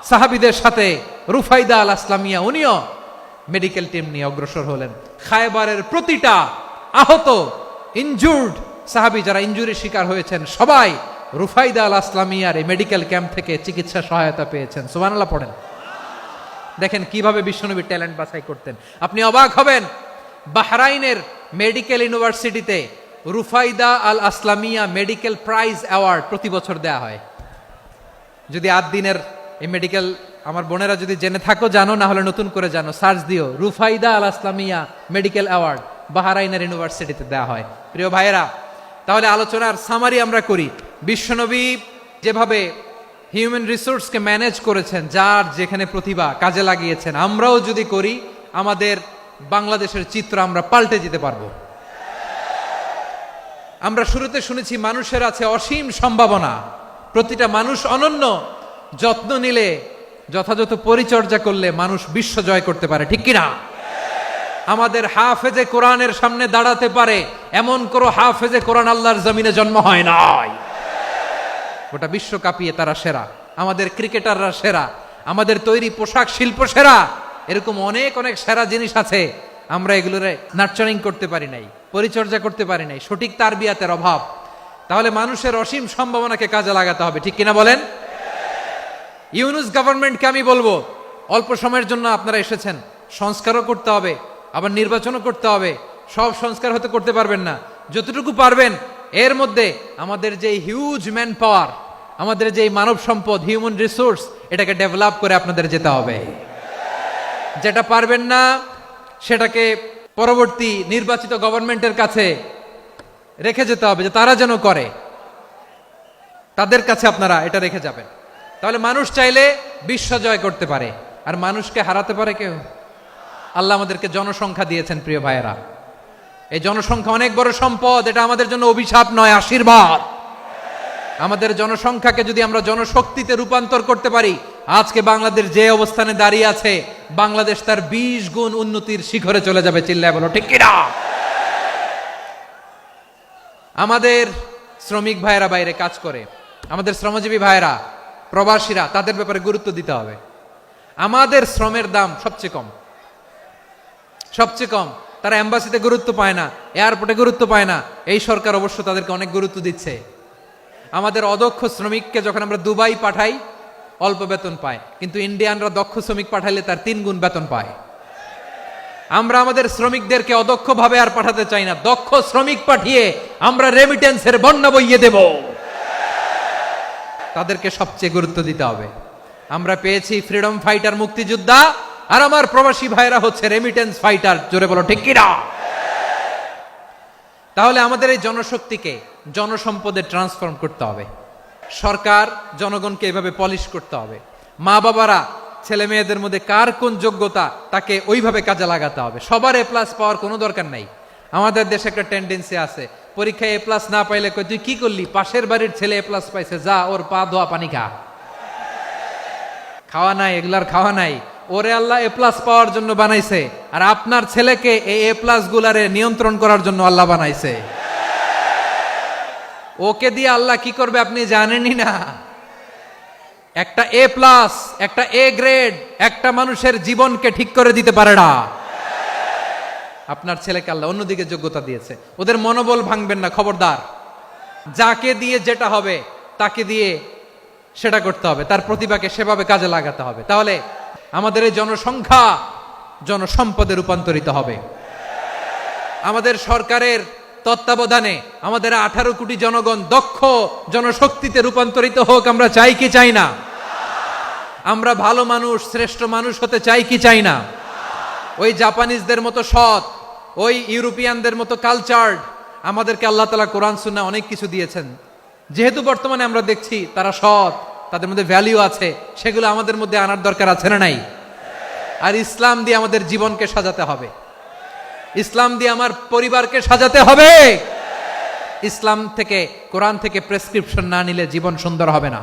সাহাবীদের সাথে রুফাইদা আল আসলামিয়া উনিও মেডিকেল টিম নিয়ে অগ্রসর হলেন। খায়বারের প্রতিটা আহত ইনজুর্ড সাহাবী যারা ইনজুরির শিকার হয়েছেন, সবাই রুফাইদা আল আসলামিয়ার এই মেডিকেল ক্যাম্প থেকে চিকিৎসা সহায়তা পেয়েছেন। সুবহানাল্লাহ পড়েন। দেখেন কিভাবে বিশ্বনবী ট্যালেন্ট বাছাই করতেন। আপনি অবাক হবেন, বাহরাইনের মেডিকেল ইউনিভার্সিটিতে রুফাইদা আল আসলামিয়া মেডিকেল প্রাইজ অ্যাওয়ার্ড প্রতি বছর দেয়া হয়। যদি 8 দিনের এই মেডিকেল, আমার বোনেরা যদি জেনে থাকো জানো, না হলে নতুন করে জানো, সার্চ দিও, রুফাইদা আল আসলামিয়া মেডিকেল অ্যাওয়ার্ড বাহরাইনের ইউনিভার্সিটিতে দেয়া হয়। প্রিয় ভাইয়েরা, তাহলে আলোচনার সামারি আমরা করি। বিশ্বনবী যেভাবে হিউম্যান রিসোর্সকে ম্যানেজ করেছেন, যার যেখানে প্রতিভা কাজে লাগিয়েছেন, আমরাও যদি করি আমাদের বাংলাদেশের চিত্র আমরা পাল্টে যেতে পারবো। আমরা শুরুতে শুনেছি মানুষের আছে অসীম সম্ভাবনা, প্রতিটা মানুষ অনন্য, যত্ন নিলে, যথাযথ পরিচর্যা করলে মানুষ বিশ্ব জয় করতে পারে, ঠিক কিনা? আমাদের হাফেজে কোরআনের সামনে দাঁড়াতে পারে এমন কোনো হাফেজে কোরআন আল্লাহর জমিনে জন্ম হয় নাই। গোটা বিশ্ব কাঁপিয়ে তারা সেরা, আমাদের ক্রিকেটাররা সেরা, আমাদের তৈরি পোশাক শিল্প সেরা, এরকম অনেক অনেক সেরা জিনিস আছে, আমরা এগুলোরে নার্চারিং করতে পারি নাই, পরিচর্যা করতে পারি নাই, সঠিক তারবিয়াতের অভাব। তাহলে মানুষের অসীম সম্ভাবনাকে কাজে লাগাতে হবে, ঠিক কিনা বলেন? ইউনুস গভর্নমেন্টকে আমি বলবো, অল্প সময়ের জন্য আপনারা এসেছেন, সংস্কারও করতে হবে, আবার নির্বাচনও করতে হবে। সব সংস্কার হতে করতে পারবেন না, যতটুকু পারবেন এর মধ্যে আমাদের যে হিউজ ম্যান পাওয়ার, আমাদের যে মানব সম্পদ, হিউম্যান রিসোর্স, এটাকে ডেভেলপ করে আপনাদের যেতে হবে। যেটা পারবেন না সেটাকে পরবর্তী নির্বাচিত গভর্নমেন্টের কাছে রেখে যেতে হবে, যে তারা যেন করে, তাদের কাছে আপনারা এটা রেখে যাবেন। তাহলে মানুষ চাইলে বিশ্ব জয় করতে পারে, আর মানুষকে হারাতে পারে কেউ? আল্লাহ আমাদেরকে জনসংখ্যা দিয়েছেন প্রিয় ভাইয়েরা, এই জনসংখ্যা অনেক বড় সম্পদ, এটা আমাদের জন্য অভিশাপ নয়, আশীর্বাদ। আমাদের জনসংখ্যাকে যদি আমরা জনশক্তিতে রূপান্তর করতে পারি, আজকে বাংলাদেশ যে অবস্থানে দাঁড়িয়ে আছে, বাংলাদেশ তার 20 গুণ উন্নতির শিখরে চলে যাবে। চিল্লায় বলো ঠিক কিনা? আমাদের শ্রমিক ভাইয়েরা বাইরে কাজ করে, আমাদের শ্রমজীবী ভাইয়েরা, প্রবাসীরা, তাদের ব্যাপারে গুরুত্ব দিতে হবে। আমাদের শ্রমের দাম সবচেয়ে কম, সবচেয়ে কম। তারা এম্বাসিতে গুরুত্ব পায় না, এয়ারপোর্টে গুরুত্ব পায় না। এই সরকার অবশ্য তাদেরকে অনেক গুরুত্ব দিচ্ছে। আমাদের অদক্ষ শ্রমিককে যখন আমরা দুবাই পাঠাই, অল্প বেতন পায়, কিন্তু ইন্ডিয়ানরা দক্ষ শ্রমিক পাঠাইলে তার 3 গুণ বেতন পায়। আমরা আমাদের শ্রমিকদেরকে অদক্ষ ভাবে আর পাঠাতে চাই না, দক্ষ শ্রমিক পাঠিয়ে আমরা রেমিটেন্সের বন্যা বইয়ে দেব। তাদেরকে সবচেয়ে গুরুত্ব দিতে হবে। আমরা পেয়েছি ফ্রিডম ফাইটার, মুক্তিযোদ্ধা, আর আমার প্রবাসী ভাইরা হচ্ছে রেমিটেন্স ফাইটার। জোরে বলো ঠিক কিনা? তাহলে আমাদের এই জনশক্তিকে জনসম্পদে ট্রান্সফর্ম করতে হবে। সরকার জনগণকে এভাবে পলিশ করতে হবে। মা বাবারা ছেলে মেয়েদের মধ্যে কার কোন যোগ্যতা তাকে ওইভাবে কাজে লাগাতে হবে। সবার A+ পাওয়ার কোনো দরকার নাই। আমাদের দেশে একটা টেন্ডেন্সি আছে, পরীক্ষায় A+ না পাইলে কই তুই কি করলি, পাশের বাড়ির ছেলে A+ পাইছে, যা ওর পা ধোয়া পানি খা। খাওয়া নাই, এগুলার খাওয়া নাই। ওরে আল্লাহ A+ পাওয়ার জন্য বানাইছে, আর আপনার ছেলেকে এই A+ গুলারে নিয়ন্ত্রণ করার জন্য আল্লাহ বানাইছে। ওকে দিয়ে আল্লাহ কি করবে আপনি জানেনই না। একটা A+, একটা A গ্রেড একটা মানুষের জীবনকে ঠিক করে দিতে পারে না। আপনার ছেলেকে আল্লাহ অন্যদিকে যোগ্যতা দিয়েছে। ওদের মনোবল ভাঙবেন না, খবরদার। যাকে দিয়ে যেটা হবে তাকে দিয়ে সেটা করতে হবে, তার প্রতিভাকে সেভাবে কাজে লাগাতে হবে। তাহলে আমাদের এই জনসংখ্যা জনসম্পদে রূপান্তরিত হবে। আমাদের সরকারের তত্ত্বাবধানে আমাদের 18 কোটি জনগণ দক্ষ জনশক্তিতে রূপান্তরিত হোক। আমরা চাই কি চাই না? আমরা ভালো মানুষ, শ্রেষ্ঠ মানুষ হতে চাই কি চাই না? ওই জাপানিজদের মতো সৎ, ওই ইউরোপিয়ানদের মতো কালচার্ড। আমাদেরকে আল্লাহ তাআলা কোরআন সুন্নাহ অনেক কিছু দিয়েছেন। যেহেতু বর্তমানে আমরা দেখছি তারা সৎ, তাদের মধ্যে ভ্যালিউ আছে, সেগুলো আমাদের মধ্যে আনার দরকার আছে না নাই? আর ইসলাম দিয়ে আমাদের জীবনকে সাজাতে হবে। ইসলাম দিয়ে আমার পরিবারকে সাজাতে হবে। ইসলাম থেকে, কোরআন থেকে প্রেসক্রিপশন না নিলে জীবন সুন্দর হবে না।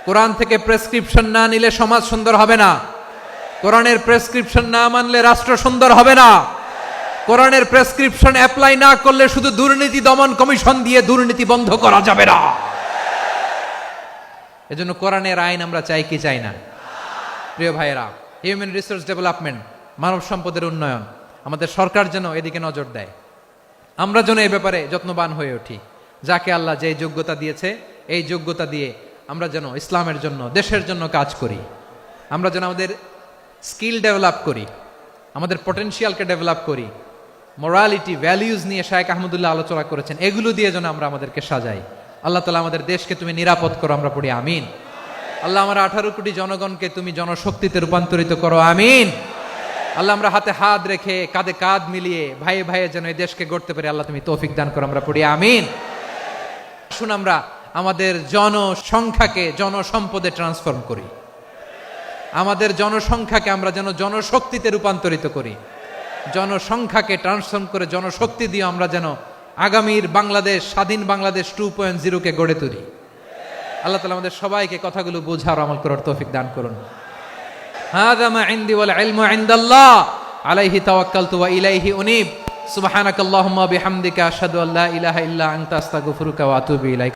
কোরআন থেকে প্রেসক্রিপশন না নিলে সমাজ সুন্দর হবে না। কোরআনের প্রেসক্রিপশন না মানলে রাষ্ট্র সুন্দর হবে না। কোরআনের প্রেসক্রিপশন অ্যাপ্লাই না করলে শুধু দুর্নীতি দমন কমিশন দিয়ে দুর্নীতি বন্ধ করা যাবে না। এজন্য কোরআনের আইন আমরা চাই কি চাই না? প্রিয় ভাইয়েরা, হিউম্যান রিসোর্স ডেভেলপমেন্ট, মানব সম্পদের উন্নয়ন, আমাদের সরকার যেন এদিকে নজর দেয়। আমরা যেন এই ব্যাপারে যত্নবান হয়ে উঠি। যাকে আল্লাহ যে যোগ্যতা দিয়েছে, এই যোগ্যতা দিয়ে আমরা যেন ইসলামের জন্য, দেশের জন্য কাজ করি। আমরা যেন আমাদের স্কিল ডেভেলপ করি, আমাদের পটেনশিয়ালকে ডেভেলপ করি। মোরালিটি, ভ্যালিউজ নিয়ে শায়েখ আহমদুল্লাহ আলোচনা করেছেন, এগুলো দিয়ে যেন আমরা আমাদেরকে সাজাই। আল্লাহ তাআলা আমাদের দেশকে তুমি নিরাপদ করো, আমরা পড়ি আমিন। আল্লাহ আমার 18 কোটি জনগণকে তুমি জনশক্তিতে রূপান্তরিত করো, আমিন। আল্লাহ আমরা হাতে হাত রেখে, কাঁধে কাঁধ মিলিয়ে ভাইয়ে ভাইয়ে যেন এই দেশকে গড়তে পারি, আল্লাহ তুমি তৌফিক দান করো, আমরা পড়ি আমিন। আসুন আমরা আমাদের জনসংখ্যাকে জনসম্পদে ট্রান্সফর্ম করি। আমাদের জনসংখ্যাকে আমরা যেন জনশক্তিতে রূপান্তরিত করি। জনসংখ্যাকে ট্রান্সফর্ম করে জনশক্তি দিয়ে আমরা যেন আগামীর বাংলাদেশ, স্বাধীন বাংলাদেশ 2.0 কে গড়ে তুলি। আল্লাহ তাআলা আমাদের সবাইকে কথাগুলো বোঝার, আমল করার তৌফিক দান করুন। হাযা মা ইনদি ওয়াল ইলমু ইনদাল্লাহ আলাইহি তাওয়াক্কালতু ওয়া ইলাইহি উনীব। সুবহানাকাল্লাহুম্মা বিহামদিকা আশহাদু আল্লা ইলাহা ইল্লা আনতা আস্তাগফিরুকা ওয়া আতুবু ইলাইক।